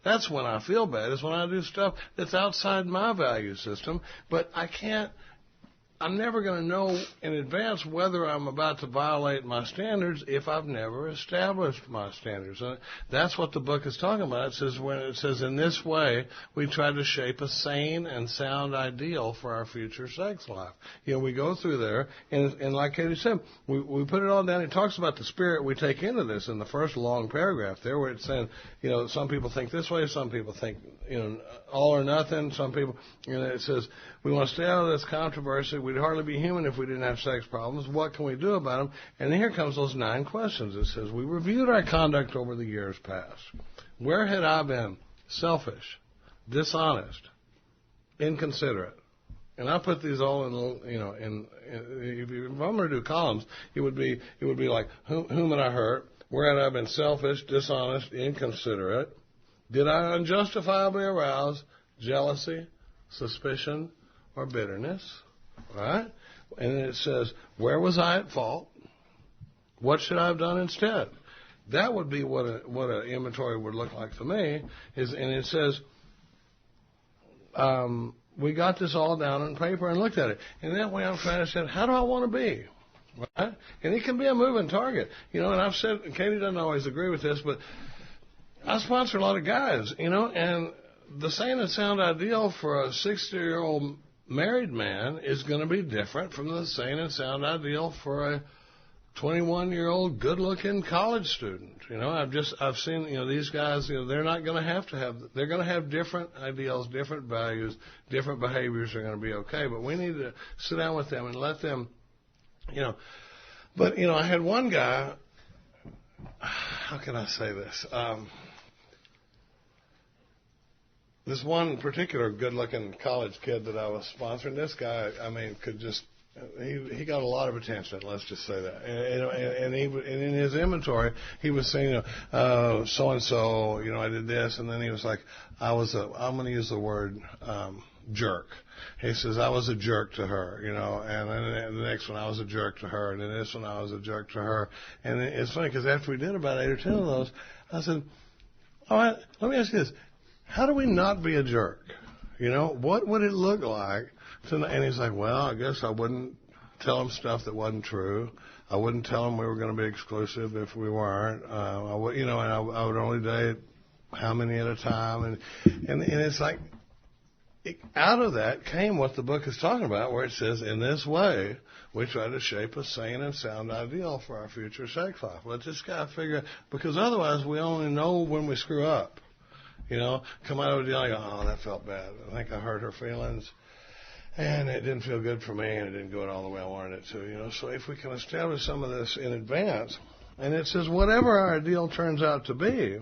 That's when I feel bad, is when I do stuff that's outside my value system. But I'm never going to know in advance whether I'm about to violate my standards if I've never established my standards. And that's what the book is talking about. It says in this way, we try to shape a sane and sound ideal for our future sex life. We go through there, and like Katie said, we put it all down. It talks about the spirit we take into this in the first long paragraph there, where it's saying, some people think this way, some people think, all or nothing. Some people, it says, we want to stay out of this controversy. We'd hardly be human if we didn't have sex problems. What can we do about them? And here comes those 9 questions. It says, we reviewed our conduct over the years past. Where had I been selfish, dishonest, inconsiderate? And I put these all in, if I'm going to do columns, it would be like, whom had I hurt? Where had I been selfish, dishonest, inconsiderate? Did I unjustifiably arouse jealousy, suspicion, or bitterness? Right? And then it says, where was I at fault? What should I have done instead? That would be what an inventory would look like for me. And it says, we got this all down on paper and looked at it. And that way I'm trying to say, how do I want to be? Right? And it can be a moving target. And I've said, and Katie doesn't always agree with this, but I sponsor a lot of guys, and the sane and sound ideal for a 60-year-old married man is going to be different from the sane and sound ideal for a 21-year-old good-looking college student. I've seen, these guys, they're not going to they're going to have different ideals, different values, different behaviors are going to be okay, but we need to sit down with them and let them, But, I had one guy, how can I say this? This one particular good-looking college kid that I was sponsoring, this guy, could just, he got a lot of attention, let's just say that. And in his inventory, he was saying, so-and-so, I did this, and then he was like, I'm going to use the word jerk. He says, I was a jerk to her, and then the next one, I was a jerk to her, and then this one, I was a jerk to her. And it's funny, because after we did about 8 or 10 of those, I said, all right, let me ask you this. How do we not be a jerk? What would it look like? And he's like, well, I guess I wouldn't tell him stuff that wasn't true. I wouldn't tell him we were going to be exclusive if we weren't. I would only date how many at a time. And it's like, out of that came what the book is talking about, where it says, in this way, we try to shape a sane and sound ideal for our future sex life. Let's just got to figure, because otherwise we only know when we screw up. Come out of a deal and go, oh, that felt bad. I think I hurt her feelings, and it didn't feel good for me, and it didn't go all the way I wanted it to. So if we can establish some of this in advance, and it says whatever our ideal turns out to be,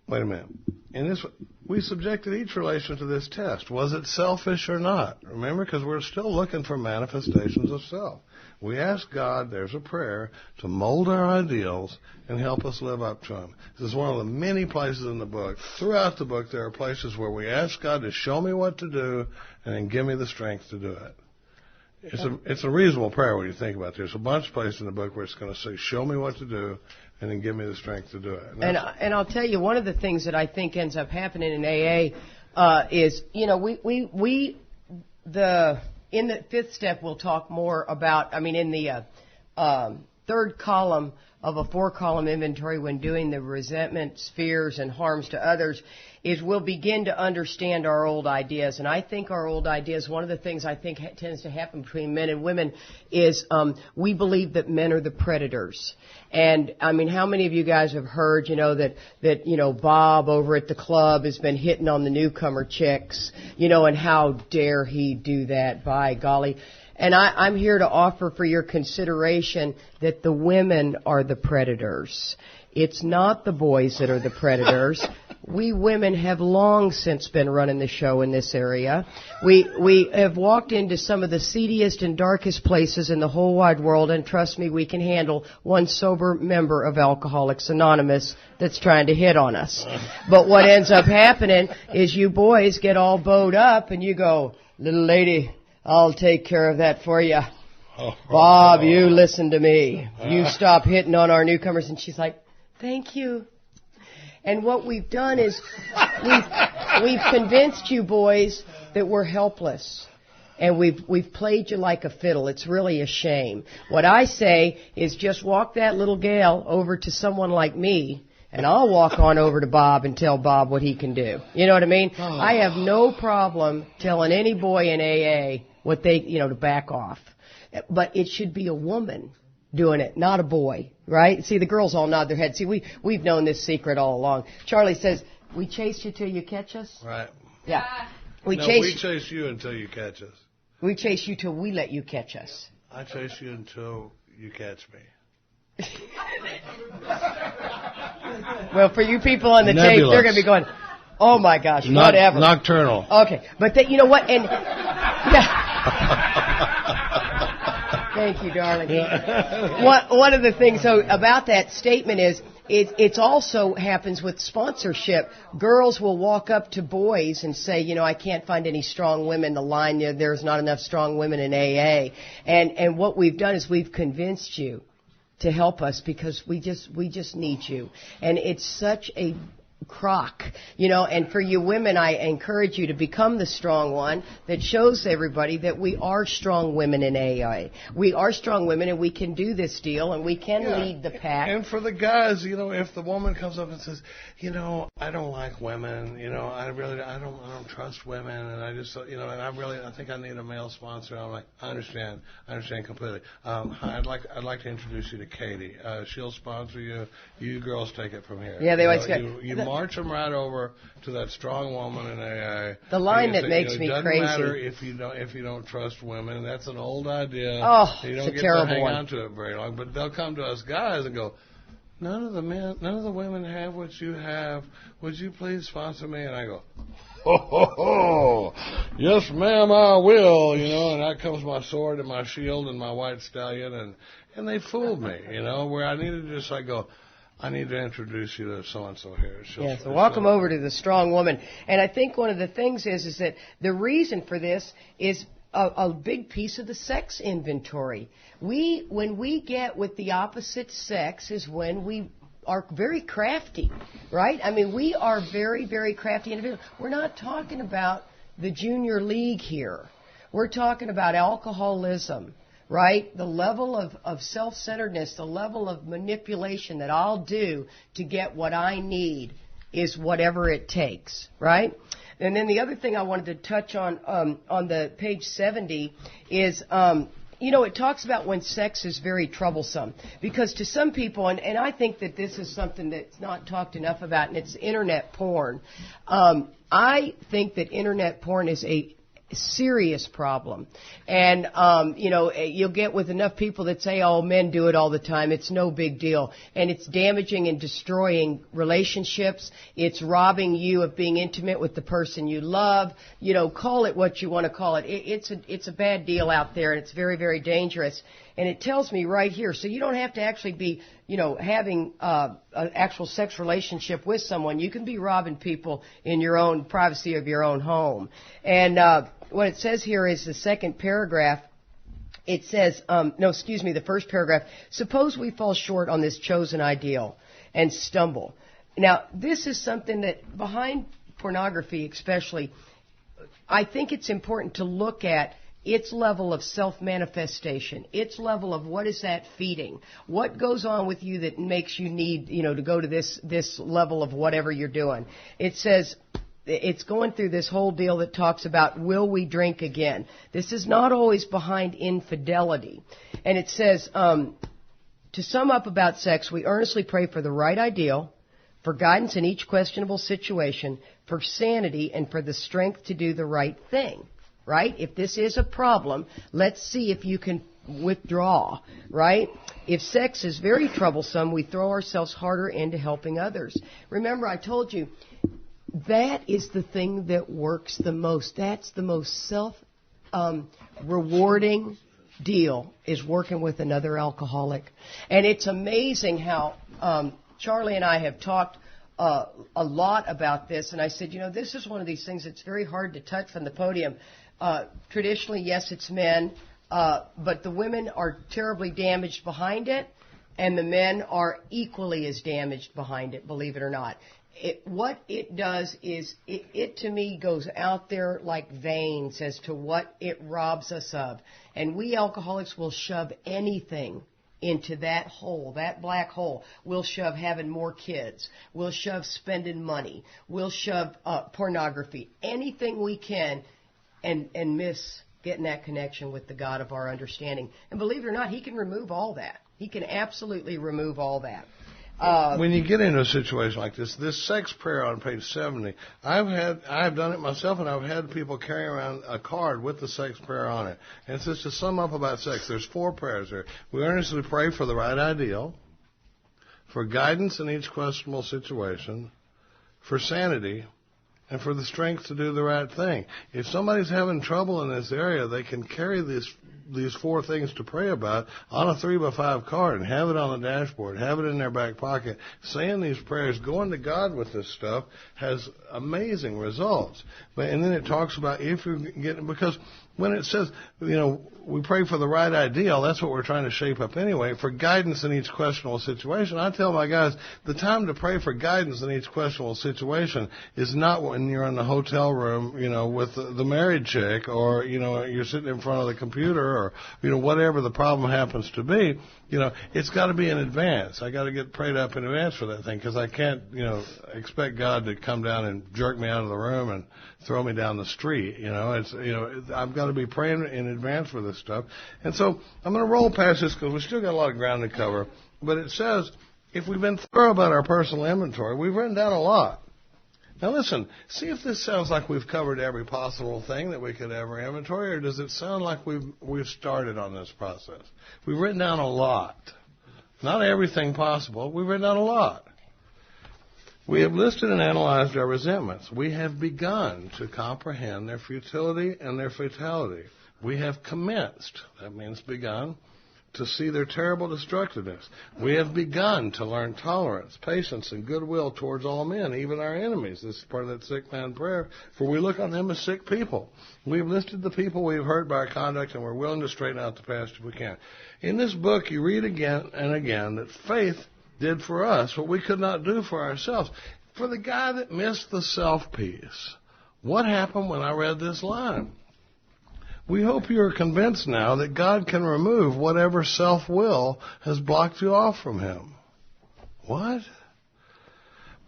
wait a minute. In this, we subjected each relation to this test. Was it selfish or not? Remember, because we're still looking for manifestations of self. We ask God, there's a prayer, to mold our ideals and help us live up to them. This is one of the many places in the book. Throughout the book, there are places where we ask God to show me what to do and then give me the strength to do it. It's a reasonable prayer when you think about it. There's a bunch of places in the book where it's going to say, show me what to do, and then give me the strength to do it. And I'll tell you, one of the things that I think ends up happening in AA is, in the 5th step we'll talk more about, in the 3rd column of a 4-column inventory when doing the resentments, fears, and harms to others, is we'll begin to understand our old ideas. And I think our old ideas, one of the things I think tends to happen between men and women is we believe that men are the predators. And, how many of you guys have heard, that Bob over at the club has been hitting on the newcomer chicks, and how dare he do that, by golly. And I'm here to offer for your consideration that the women are the predators. It's not the boys that are the predators. we women have long since been running the show in this area. We have walked into some of the seediest and darkest places in the whole wide world, and trust me, we can handle one sober member of Alcoholics Anonymous that's trying to hit on us. But what ends up happening is you boys get all bowed up and you go, little lady, I'll take care of that for you. Bob, you listen to me. You stop hitting on our newcomers. And she's like, thank you. And what we've done is we've convinced you boys that we're helpless. And we've played you like a fiddle. It's really a shame. What I say is just walk that little gal over to someone like me, and I'll walk on over to Bob and tell Bob what he can do. You know what I mean? I have no problem telling any boy in AA what they, to back off. But it should be a woman doing it, not a boy, right? See, the girls all nod their heads. See, we've known this secret all along. Charlie says, we chase you till you catch us. Right. Yeah. We chase you until you catch us. We chase you till we let you catch us. I chase you until you catch me. Well, for you people on the tape, they're going to be going, oh my gosh, whatever. Nocturnal. Okay. But you know what? And thank you, darling. One of the things about that statement is it also happens with sponsorship. Girls will walk up to boys and say, I can't find any strong women. The line, there's not enough strong women in AA. And what we've done is we've convinced you to help us because we just need you. And it's such a crock, and for you women, I encourage you to become the strong one that shows everybody that we are strong women in AA. We are strong women and we can do this deal and we can lead the pack. And for the guys, if the woman comes up and says, I don't like women, I don't trust women, and I just, and I think I need a male sponsor. I'm like, I understand completely. Hi, I'd like to introduce you to Katie. She'll sponsor you. You girls take it from here. Yeah, they always go. You march them right over to that strong woman in AA. The line that makes me crazy. It doesn't matter if you don't trust women. That's an old idea. Oh, you don't it's a get terrible to hang one. on to it very long. But they'll come to us guys and go, none of the women have what you have. Would you please sponsor me? And I go, ho, yes, ma'am, I will. And out comes my sword and my shield and my white stallion, and they fooled me. Where I needed to just go, I need to introduce you to so-and-so here. So welcome over to the strong woman. And I think one of the things is that the reason for this is a big piece of the sex inventory. When we get with the opposite sex is when we are very crafty, right? I mean, we are very, very crafty individuals. We're not talking about the junior league here. We're talking about alcoholism. Right? The level of self-centeredness, the level of manipulation that I'll do to get what I need is whatever it takes, right? And then the other thing I wanted to touch on the page 70 is, it talks about when sex is very troublesome. Because to some people, and I think that this is something that's not talked enough about, and it's internet porn. I think that internet porn is a serious problem. And, you'll get with enough people that say, oh, men do it all the time. It's no big deal. And it's damaging and destroying relationships. It's robbing you of being intimate with the person you love. Call it what you want to call it. It's a bad deal out there, and it's very, very dangerous. And it tells me right here, so you don't have to actually be, having an actual sex relationship with someone. You can be robbing people in your own privacy of your own home. And what it says here is the second paragraph. It says, the first paragraph. Suppose we fall short on this chosen ideal and stumble. Now, this is something that behind pornography especially, I think it's important to look at its level of self-manifestation, its level of what is that feeding, what goes on with you that makes you need, to go to this level of whatever you're doing. It says, it's going through this whole deal that talks about, will we drink again? This is not always behind infidelity. And it says, to sum up about sex, we earnestly pray for the right ideal, for guidance in each questionable situation, for sanity, and for the strength to do the right thing. Right? If this is a problem, let's see if you can withdraw, right? If sex is very troublesome, we throw ourselves harder into helping others. Remember, I told you, that is the thing that works the most. That's the most rewarding deal, is working with another alcoholic. And it's amazing how Charlie and I have talked a lot about this. And I said, this is one of these things that's very hard to touch from the podium. Traditionally, yes, it's men. But the women are terribly damaged behind it, and the men are equally as damaged behind it, believe it or not. What it does is, it to me goes out there like veins as to what it robs us of. And we alcoholics will shove anything into that hole, that black hole. We'll shove having more kids. We'll shove spending money. We'll shove pornography. Anything we can, and miss getting that connection with the God of our understanding. And believe it or not, He can remove all that. He can absolutely remove all that. When you get into a situation like this sex prayer on page 70, I've done it myself, and I've had people carry around a card with the sex prayer on it. And it's just to sum up about sex. There's 4 prayers there. We earnestly pray for the right ideal, for guidance in each questionable situation, for sanity, and for the strength to do the right thing. If somebody's having trouble in this area, they can carry these 4 things to pray about on a 3x5 card and have it on the dashboard, have it in their back pocket. Saying these prayers, going to God with this stuff, has amazing results. And then it talks about if you're getting, because when it says, we pray for the right ideal, that's what we're trying to shape up anyway, for guidance in each questionable situation. I tell my guys, the time to pray for guidance in each questionable situation is not when you're in the hotel room, with the married chick, or, you're sitting in front of the computer, or, whatever the problem happens to be. It's got to be in advance. I got to get prayed up in advance for that thing, because I can't, expect God to come down and jerk me out of the room and throw me down the street. I've got to be praying in advance for this stuff. And so I'm going to roll past this because we still got a lot of ground to cover. But it says, if we've been thorough about our personal inventory, we've written down a lot. Now listen, see if this sounds like we've covered every possible thing that we could ever inventory, or does it sound like we've started on this process? We've written down a lot. Not everything possible. We've written down a lot. We have listed and analyzed our resentments. We have begun to comprehend their futility and their fatality. We have commenced, that means begun, to see their terrible destructiveness. We have begun to learn tolerance, patience, and goodwill towards all men, even our enemies. This is part of that sick man prayer, for we look on them as sick people. We've listed the people we've hurt by our conduct, and we're willing to straighten out the past if we can. In this book, you read again and again that faith did for us what we could not do for ourselves. For the guy that missed the self piece, what happened when I read this line? We hope you are convinced now that God can remove whatever self-will has blocked you off from Him. What?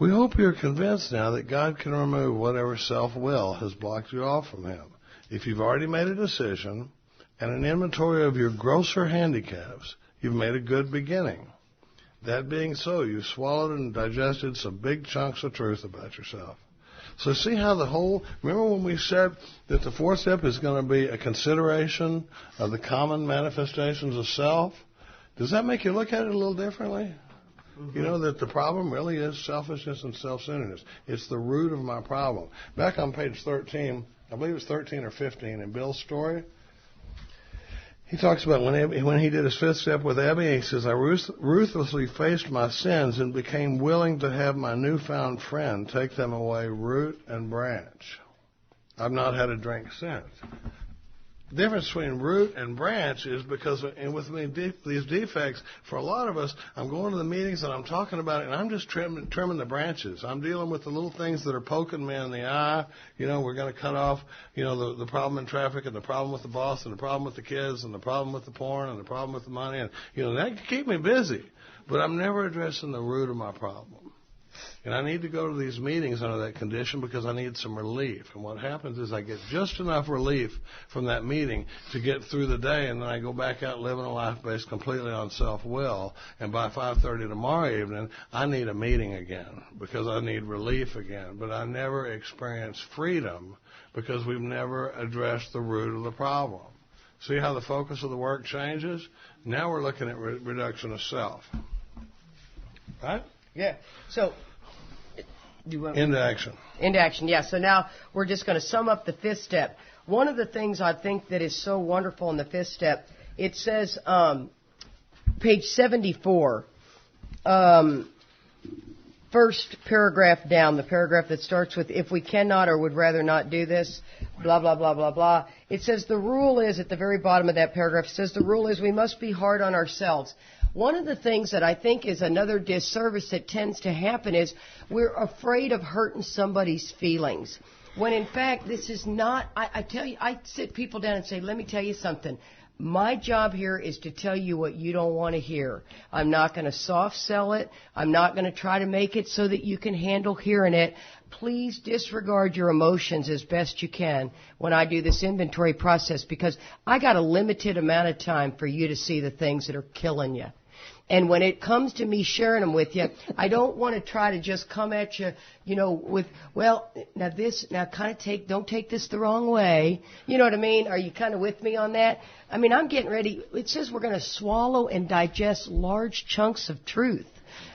We hope you're convinced now that God can remove whatever self-will has blocked you off from Him. If you've already made a decision and an inventory of your grosser handicaps, you've made a good beginning. That being so, you've swallowed and digested some big chunks of truth about yourself. So see how remember when we said that the 4th step is going to be a consideration of the common manifestations of self? Does that make you look at it a little differently? Mm-hmm. That the problem really is selfishness and self-centeredness. It's the root of my problem. Back on page 13, I believe it's 13 or 15 in Bill's story, he talks about when he did his 5th step with Abby, he says, I ruthlessly faced my sins and became willing to have my newfound friend take them away root and branch. I've not had a drink since. The difference between root and branch is because with these defects, for a lot of us, I'm going to the meetings and I'm talking about it, and I'm just trimming the branches. I'm dealing with the little things that are poking me in the eye. We're going to cut off, the problem in traffic, and the problem with the boss, and the problem with the kids, and the problem with the porn, and the problem with the money. And, that can keep me busy. But I'm never addressing the root of my problem. And I need to go to these meetings under that condition because I need some relief. And what happens is I get just enough relief from that meeting to get through the day, and then I go back out living a life based completely on self-will. And by 5:30 tomorrow evening, I need a meeting again because I need relief again. But I never experience freedom because we've never addressed the root of the problem. See how the focus of the work changes? Now we're looking at reduction of self. Right? Yeah. So, into action. Into action, yeah. So now we're just going to sum up the fifth step. One of the things I think that is so wonderful in the fifth step, it says, page 74, first paragraph down, the paragraph that starts with, if we cannot or would rather not do this, blah, blah, blah, blah, blah. It says the rule is, at the very bottom of that paragraph, it says the rule is we must be hard on ourselves. One of the things that I think is another disservice that tends to happen is we're afraid of hurting somebody's feelings. When in fact, this is not, I tell you, I sit people down and say, let me tell you something. My job here is to tell you what you don't want to hear. I'm not going to soft sell it. I'm not going to try to make it so that you can handle hearing it. Please disregard your emotions as best you can when I do this inventory process, because I got a limited amount of time for you to see the things that are killing you. And when it comes to me sharing them with you, I don't want to try to just come at you, with, well, don't take this the wrong way. You know what I mean? Are you kind of with me on that? I mean, I'm getting ready. It says we're going to swallow and digest large chunks of truth.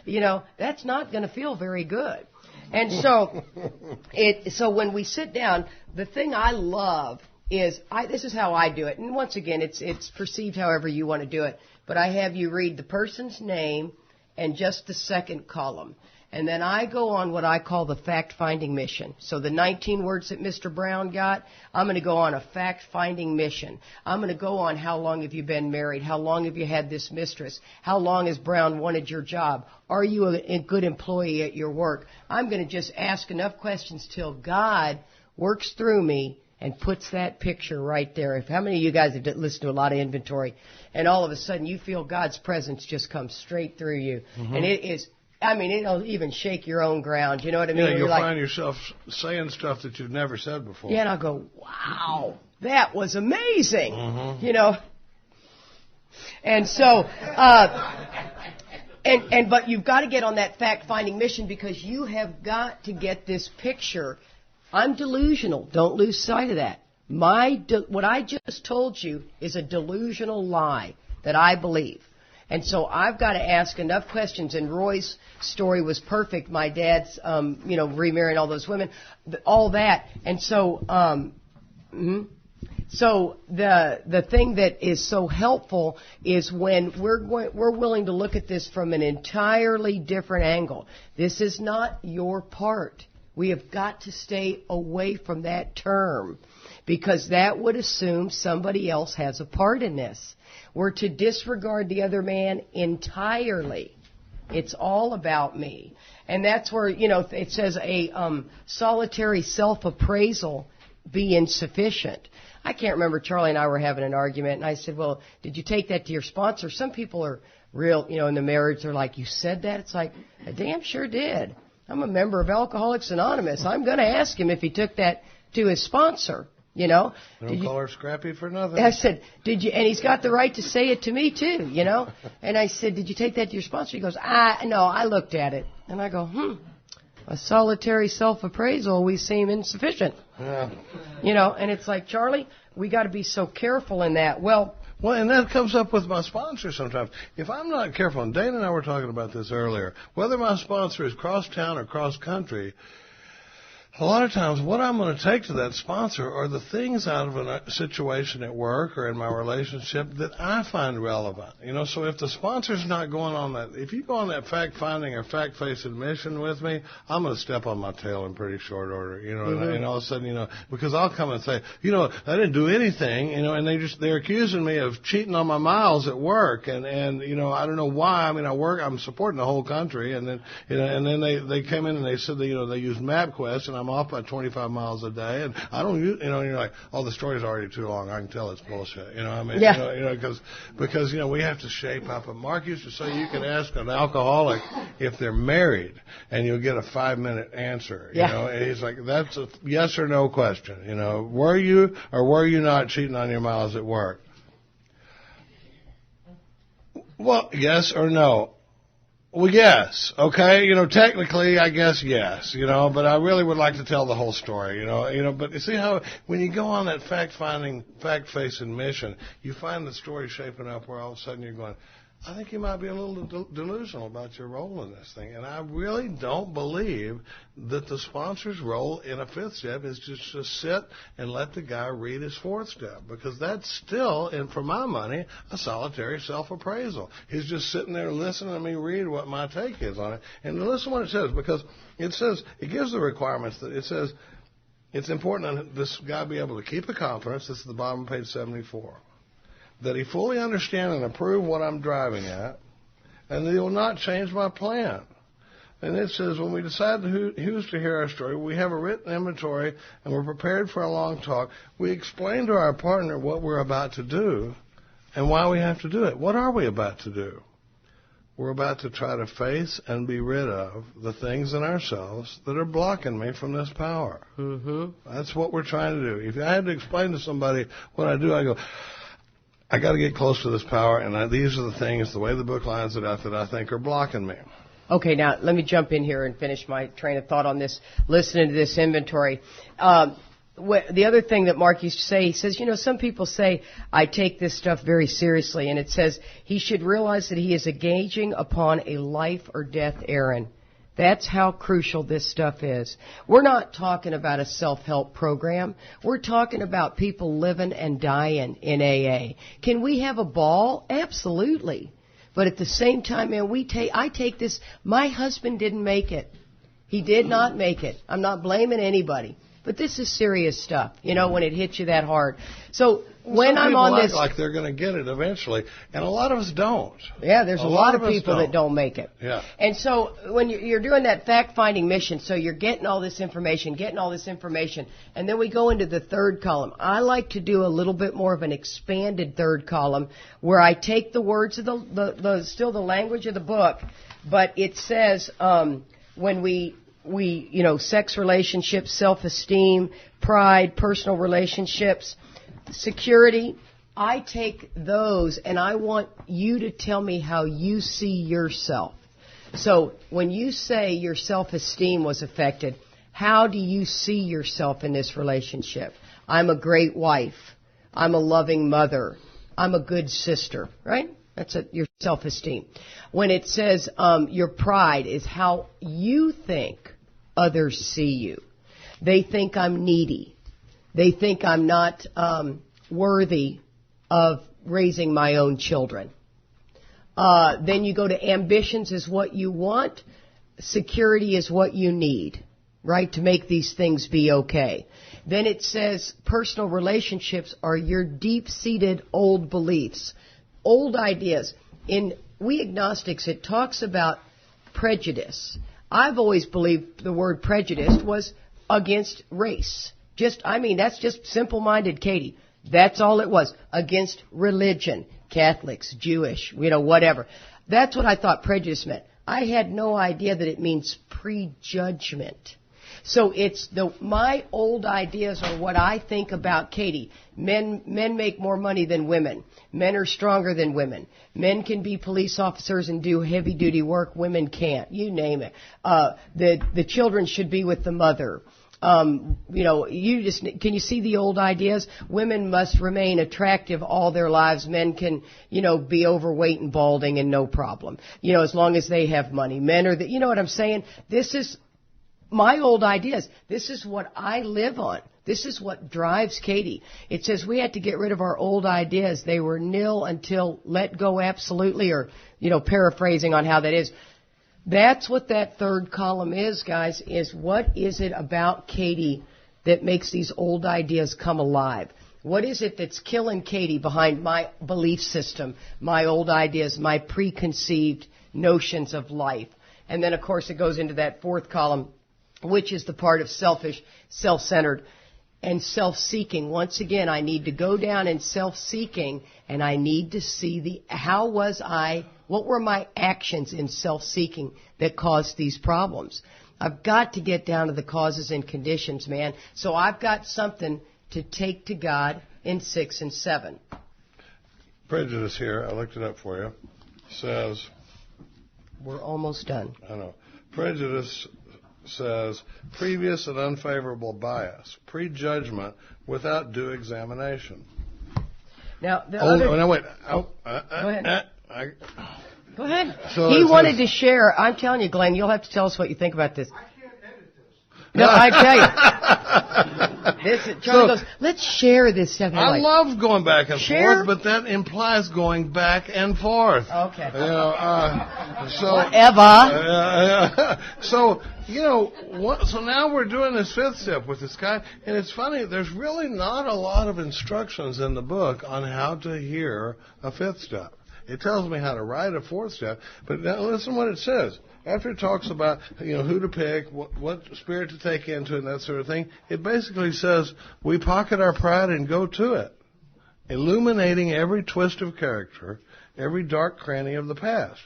That's not going to feel very good. And so when we sit down, the thing I love is, this is how I do it. And once again, it's perceived however you want to do it. But I have you read the person's name and just the second column. And then I go on what I call the fact-finding mission. So the 19 words that Mr. Brown got, I'm going to go on a fact-finding mission. I'm going to go on how long have you been married? How long have you had this mistress? How long has Brown wanted your job? Are you a good employee at your work? I'm going to just ask enough questions till God works through me and puts that picture right there. How many of you guys have listened to a lot of inventory, and all of a sudden you feel God's presence just come straight through you? Mm-hmm. And it is, it'll even shake your own ground. You know what I mean? Yeah, you'll find yourself saying stuff that you've never said before. Yeah, and I'll go, wow, that was amazing. Mm-hmm. And so, but you've got to get on that fact-finding mission, because you have got to get this picture. I'm delusional. Don't lose sight of that. What I just told you is a delusional lie that I believe. And so I've got to ask enough questions. And Roy's story was perfect. My dad's, remarrying all those women, all that. And so, so the thing that is so helpful is when we're willing to look at this from an entirely different angle. This is not your part. We have got to stay away from that term, because that would assume somebody else has a part in this. We're to disregard the other man entirely. It's all about me. And that's where, it says a solitary self-appraisal be insufficient. I can't remember, Charlie and I were having an argument, and I said, well, did you take that to your sponsor? Some people are real, in the marriage, they're like, you said that? It's like, I damn sure did. I'm a member of Alcoholics Anonymous. I'm going to ask him if he took that to his sponsor, Don't call her Scrappy for nothing. I said, did you? And he's got the right to say it to me, too, And I said, did you take that to your sponsor? He goes, no, I looked at it. And I go, a solitary self-appraisal, we seem insufficient. Yeah. And it's like, Charlie, we got to be so careful in that. Well, and that comes up with my sponsor sometimes. If I'm not careful, and Dana and I were talking about this earlier, whether my sponsor is cross-town or cross-country, a lot of times what I'm going to take to that sponsor are the things out of a situation at work or in my relationship that I find relevant. So if the sponsor's not going on that, if you go on that fact-finding or fact-facing mission with me, I'm going to step on my tail in pretty short order, mm-hmm. and all of a sudden, because I'll come and say, I didn't do anything, and they're accusing me of cheating on my miles at work, and I don't know why. I'm supporting the whole country, and then, and then they came in and they said that, they used MapQuest, and I'm off by 25 miles a day, and I don't use, you're like, the story's already too long. I can tell it's bullshit. Yeah. Because we have to shape up. And Mark used to say you can ask an alcoholic if they're married, and you'll get a 5-minute answer. And he's like, that's a yes or no question. Were you or were you not cheating on your miles at work? Well, yes or no. Well, yes. Okay. Technically, I guess yes. But I really would like to tell the whole story. But you see how when you go on that fact-facing mission, you find the story shaping up where all of a sudden you're going, I think you might be a little delusional about your role in this thing. And I really don't believe that the sponsor's role in a fifth step is just to sit and let the guy read his fourth step. Because that's still, and for my money, a solitary self-appraisal. He's just sitting there listening to me read what my take is on it. And listen to what it says, because it gives the requirements that it says it's important that this guy be able to keep a confidence. This is the bottom of page 74. That he fully understand and approve what I'm driving at, and that he will not change my plan. And it says, when we decide who's to hear our story, we have a written inventory, and we're prepared for a long talk. We explain to our partner what we're about to do and why we have to do it. What are we about to do? We're about to try to face and be rid of the things in ourselves that are blocking me from this power. Mm-hmm. That's what we're trying to do. If I had to explain to somebody what I do, I go, I got to get close to this power, and these are the things, the way the book lines it out, that I think are blocking me. Okay, now let me jump in here and finish my train of thought on this, listening to this inventory. The other thing that Mark used to say, he says, some people say, I take this stuff very seriously, and it says he should realize that he is engaging upon a life or death errand. That's how crucial this stuff is. We're not talking about a self-help program. We're talking about people living and dying in AA. Can we have a ball? Absolutely. But at the same time, man, I take this. My husband didn't make it. He did not make it. I'm not blaming anybody. But this is serious stuff, when it hits you that hard. So when I'm on this, like they're going to get it eventually, and a lot of us don't. Yeah, there's a lot of people that don't make it. Yeah. And so when you're doing that fact-finding mission, so you're getting all this information, and then we go into the third column. I like to do a little bit more of an expanded third column where I take the words of still the language of the book, but it says when we sex relationships, self-esteem, pride, personal relationships, security, I take those and I want you to tell me how you see yourself. So when you say your self-esteem was affected, how do you see yourself in this relationship? I'm a great wife. I'm a loving mother. I'm a good sister, right? That's your self-esteem. When it says your pride is how you think others see you. They think I'm needy. They think I'm not worthy of raising my own children. Then you go to ambitions is what you want. Security is what you need, right, to make these things be okay. Then it says personal relationships are your deep-seated old beliefs, old ideas. In We Agnostics, it talks about prejudice. I've always believed the word prejudice was against race. That's just simple-minded Katie. That's all it was. Against religion, Catholics, Jewish, whatever. That's what I thought prejudice meant. I had no idea that it means prejudgment. So it's my old ideas are what I think about Katie. Men make more money than women. Men are stronger than women. Men can be police officers and do heavy duty work. Women can't. You name it. The children should be with the mother. Can you see the old ideas? Women must remain attractive all their lives. Men can, be overweight and balding and no problem. As long as they have money. Men are you know what I'm saying? This is my old ideas. This is what I live on. This is what drives Katie. It says we had to get rid of our old ideas. They were nil until let go absolutely, or, paraphrasing on how that is. That's what that third column is, guys, is what is it about Katie that makes these old ideas come alive? What is it that's killing Katie behind my belief system, my old ideas, my preconceived notions of life? And then, of course, it goes into that fourth column, which is the part of selfish, self-centered, and self-seeking. Once again, I need to go down in self-seeking, and I need to see what were my actions in self-seeking that caused these problems. I've got to get down to the causes and conditions, man. So I've got something to take to God in 6 and 7. Prejudice here, I looked it up for you, says We're almost done. I know. Prejudice says previous and unfavorable bias, prejudgment without due examination. Now, the wait. Go ahead. Go ahead. So he wanted to share. I'm telling you, Glenn, you'll have to tell us what you think about this. I can't edit this. No, I tell you. Charlie goes, let's share this stuff. I love going back and share? forth, but that implies going back and forth. Okay. So now we're doing this fifth step with this guy, and it's funny, there's really not a lot of instructions in the book on how to hear a fifth step. It tells me how to write a fourth step, but now listen what it says. After it talks about, who to pick, what spirit to take into it, and that sort of thing, it basically says, we pocket our pride and go to it, illuminating every twist of character, every dark cranny of the past.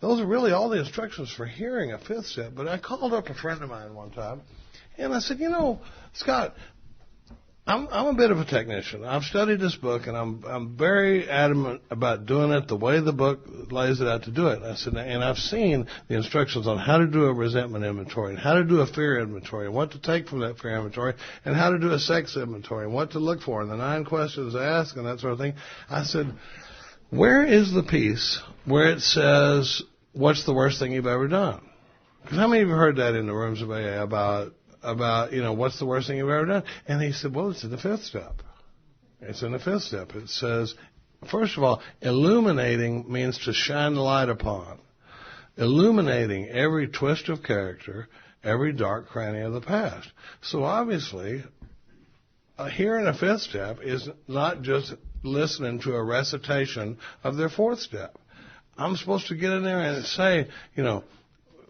Those are really all the instructions for hearing a fifth step. But I called up a friend of mine one time, and I said, Scott, I'm a bit of a technician. I've studied this book, and I'm very adamant about doing it the way the book lays it out to do it. I said, and I've seen the instructions on how to do a resentment inventory, and how to do a fear inventory, and what to take from that fear inventory, and how to do a sex inventory, and what to look for, and the 9 questions to ask, and that sort of thing. I said, where is the piece where it says, what's the worst thing you've ever done? Because how many of you heard that in the rooms of AA about what's the worst thing you've ever done? And he said, well, it's in the fifth step. It's in the fifth step. It says, first of all, illuminating means to shine the light upon. Illuminating every twist of character, every dark cranny of the past. So obviously, hearing a fifth step is not just listening to a recitation of their fourth step. I'm supposed to get in there and say,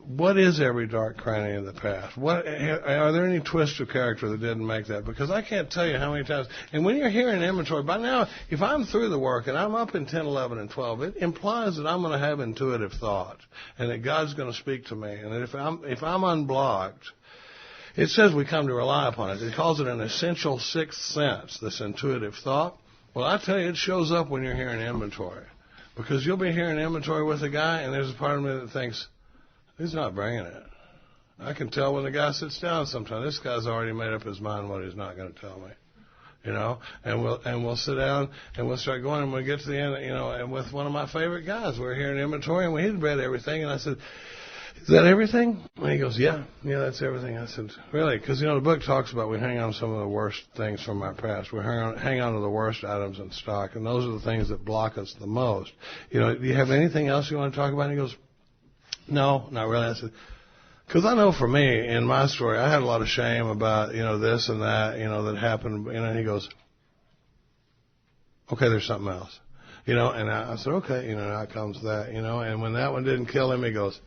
what is every dark cranny in the past? Are there any twists of character that didn't make that? Because I can't tell you how many times. And when you're hearing inventory, by now, if I'm through the work and I'm up in 10, 11, and 12, it implies that I'm going to have intuitive thought and that God's going to speak to me. And that if I'm unblocked, it says we come to rely upon it. It calls it an essential sixth sense, this intuitive thought. Well, I tell you, it shows up when you're hearing inventory. Because you'll be hearing inventory with a guy, and there's a part of me that thinks, he's not bringing it. I can tell when the guy sits down sometimes. This guy's already made up his mind what he's not going to tell me. And we'll sit down and we'll start going, and we'll get to the end, and with one of my favorite guys, we're hearing inventory, and he'd read everything, and I said, is that everything? And he goes, yeah, that's everything. I said, really? Because, the book talks about we hang on to some of the worst things from our past. We hang on to the worst items in stock, and those are the things that block us the most. Do you have anything else you want to talk about? And he goes, no, not really. I said, because I know for me, in my story, I had a lot of shame about, this and that, that happened. And he goes, okay, there's something else. And I said, okay, out comes that, and when that one didn't kill him, he goes,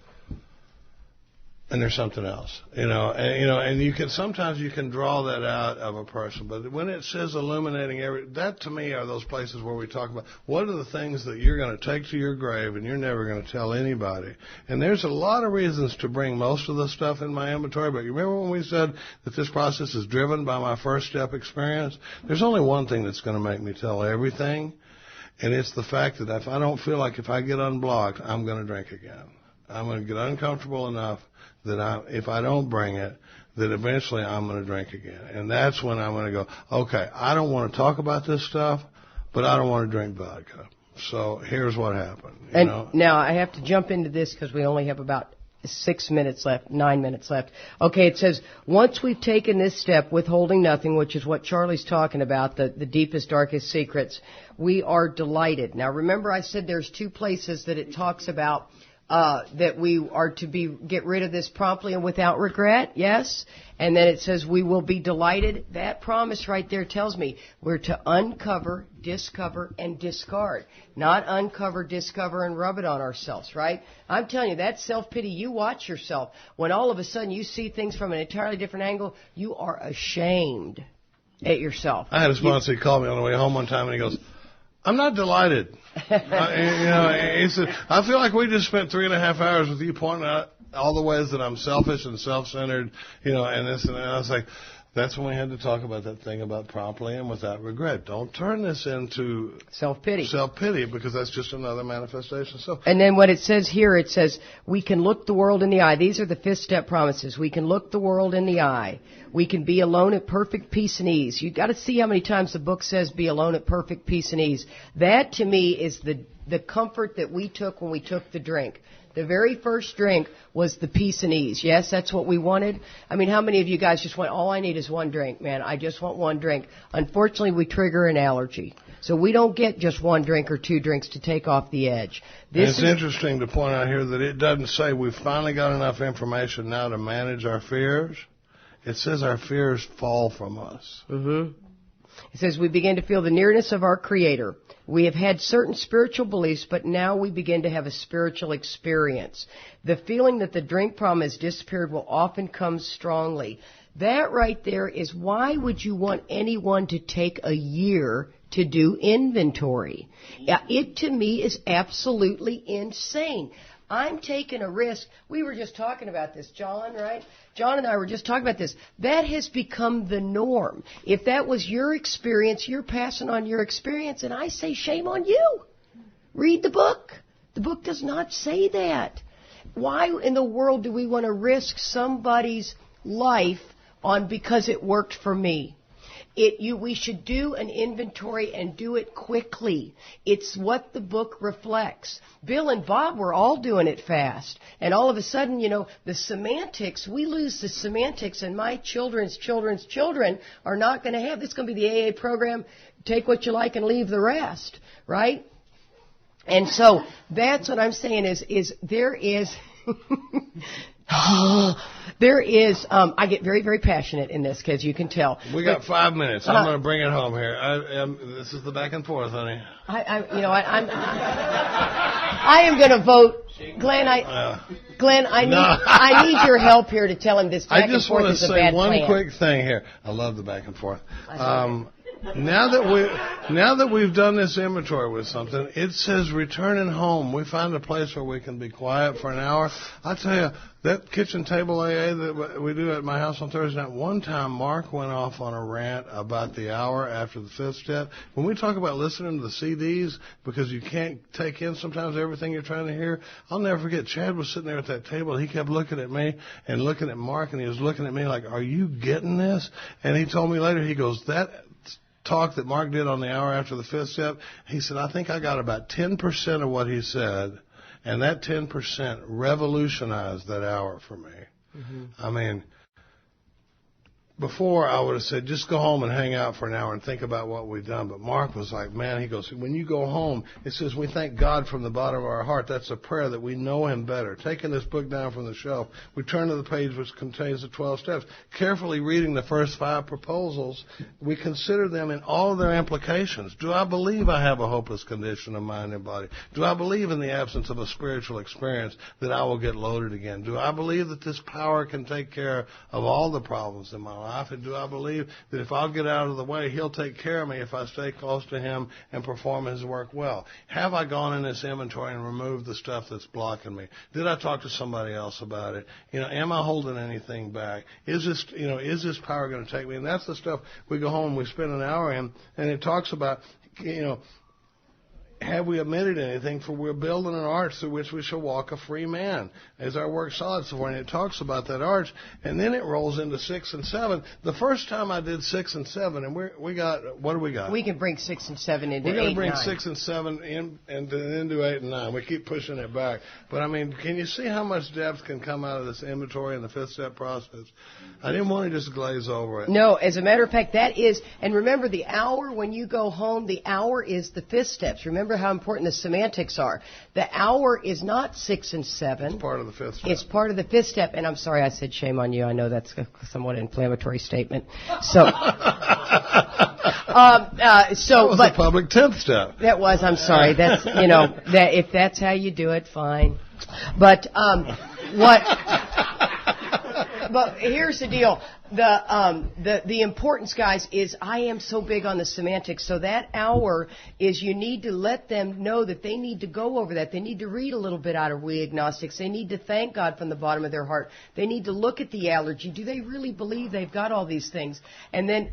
and there's something else, and sometimes you can draw that out of a person, but when it says illuminating that to me are those places where we talk about what are the things that you're going to take to your grave and you're never going to tell anybody. And there's a lot of reasons to bring most of the stuff in my inventory, but you remember when we said that this process is driven by my first step experience? There's only one thing that's going to make me tell everything, and it's the fact that if I don't feel like if I get unblocked, I'm going to drink again. I'm going to get uncomfortable enough that if I don't bring it, that eventually I'm going to drink again. And that's when I'm going to go, okay, I don't want to talk about this stuff, but I don't want to drink vodka. So here's what happened. Now I have to jump into this because we only have about 9 minutes left. Okay, it says, once we've taken this step, withholding nothing, which is what Charlie's talking about, the deepest, darkest secrets, we are delighted. Now remember I said there's 2 places that it talks about that we are to get rid of this promptly and without regret, yes? And then it says we will be delighted. That promise right there tells me we're to uncover, discover, and discard. Not uncover, discover, and rub it on ourselves, right? I'm telling you, that self-pity, you watch yourself. When all of a sudden you see things from an entirely different angle, you are ashamed at yourself. I had a sponsor, he called me on the way home one time, and he goes, I'm not delighted. He said, I feel like we just spent 3.5 hours with you pointing out all the ways that I'm selfish and self-centered, and this and that. I was like, That's when we had to talk about that thing about promptly and without regret. Don't turn this into self-pity. Self-pity, because that's just another manifestation. So, and then what it says here, it says, we can look the world in the eye. These are the 5th step promises. We can look the world in the eye. We can be alone at perfect peace and ease. You've got to see how many times the book says be alone at perfect peace and ease. That, to me, is the comfort that we took when we took the drink. The very first drink was the peace and ease. Yes, that's what we wanted. I mean, how many of you guys just went, all I need is one drink, man. I just want one drink. Unfortunately, we trigger an allergy. So we don't get just one drink or 2 drinks to take off the edge. It's interesting to point out here that it doesn't say we've finally got enough information now to manage our fears. It says our fears fall from us. Mm-hmm. It says we begin to feel the nearness of our Creator. We have had certain spiritual beliefs, but now we begin to have a spiritual experience. The feeling that the drink problem has disappeared will often come strongly. That right there is, why would you want anyone to take a year to do inventory? It, to me, is absolutely insane. I'm taking a risk. We were just talking about this, John, right? John and I were just talking about this. That has become the norm. If that was your experience, you're passing on your experience, and I say shame on you. Read the book. The book does not say that. Why in the world do we want to risk somebody's life on because it worked for me? We should do an inventory and do it quickly. It's what the book reflects. Bill and Bob were all doing it fast. And all of a sudden, the semantics, we lose the semantics, and my children's children are not going to have. This is going to be the AA program, take what you like and leave the rest, right? And so that's what I'm saying is there is... There is, I get very, very passionate in this, because you can tell. We got 5 minutes. I'm going to bring it home here. This is the back and forth, honey. I am going to vote. Glenn, I need your help here to tell him this back and forth is a bad plan. I just want to say one quick thing here. I love the back and forth. Now that we've done this inventory with something, it says returning home. We find a place where we can be quiet for an hour. I tell you, that kitchen table AA that we do at my house on Thursday night, one time Mark went off on a rant about the hour after the 5th step. When we talk about listening to the CDs, because you can't take in sometimes everything you're trying to hear, I'll never forget, Chad was sitting there at that table. He kept looking at me and looking at Mark, and he was looking at me like, are you getting this? And he told me later, he goes, that talk that Mark did on the hour after the 5th step, he said, I think I got about 10% of what he said, and that 10% revolutionized that hour for me. Mm-hmm. I mean, before I would have said, just go home and hang out for an hour and think about what we've done. But Mark was like, man, he goes, when you go home, it says we thank God from the bottom of our heart. That's a prayer that we know Him better. Taking this book down from the shelf, we turn to the page which contains the 12 steps. Carefully reading the first 5 proposals, we consider them in all of their implications. Do I believe I have a hopeless condition of mind and body? Do I believe in the absence of a spiritual experience that I will get loaded again? Do I believe that this power can take care of all the problems in my life? And do I believe that if I'll get out of the way, He'll take care of me if I stay close to Him and perform His work well? Have I gone in this inventory and removed the stuff that's blocking me? Did I talk to somebody else about it? Am I holding anything back? Is this power going to take me? And that's the stuff we go home and we spend an hour in, and it talks about, have we omitted anything? For we're building an arch through which we shall walk a free man, as our work solid. So when it talks about that arch, and then it rolls into 6 and 7. The first time I did 6 and 7, and we got, what do we got? We can bring 6 and 7 into 8 and 9. We're going to bring 6 and 7 in and into 8 and 9. We keep pushing it back. But I mean, can you see how much depth can come out of this inventory and the 5th step process? I didn't want to just glaze over it. No, as a matter of fact, that is, and remember the hour when you go home, the hour is the 5th steps. Remember how important the semantics are. The hour is not 6 and 7. It's part of the 5th step. It's part of the 5th step. And I'm sorry I said shame on you. I know that's a somewhat inflammatory statement. So, that was the public 10th step. That was. I'm sorry. That's that if that's how you do it, fine. But what? But here's the deal. The importance, guys, is I am so big on the semantics. So that hour is you need to let them know that they need to go over that. They need to read a little bit out of We Agnostics. They need to thank God from the bottom of their heart. They need to look at the allergy. Do they really believe they've got all these things? And then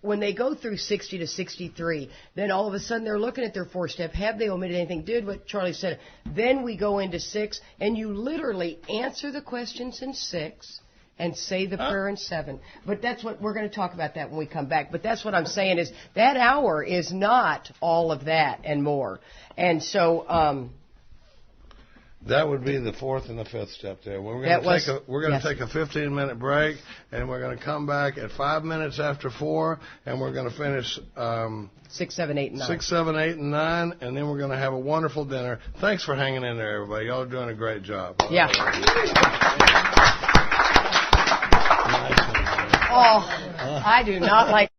when they go through 60 to 63, then all of a sudden they're looking at their 4-step. Have they omitted anything? Did what Charlie said. Then we go into 6, and you literally answer the questions in 6 and say the prayer in 7. But that's what we're going to talk about that when we come back. But that's what I'm saying is that hour is not all of that and more. And so that would be the 4th and the 5th step there. We're going to take a 15-minute break, and we're going to come back at 5 minutes after 4, and we're going to finish 6, 7, 8, and 9. 6, 7, 8, and 9, and then we're going to have a wonderful dinner. Thanks for hanging in there, everybody. Y'all are doing a great job. Yeah. Oh, I do not like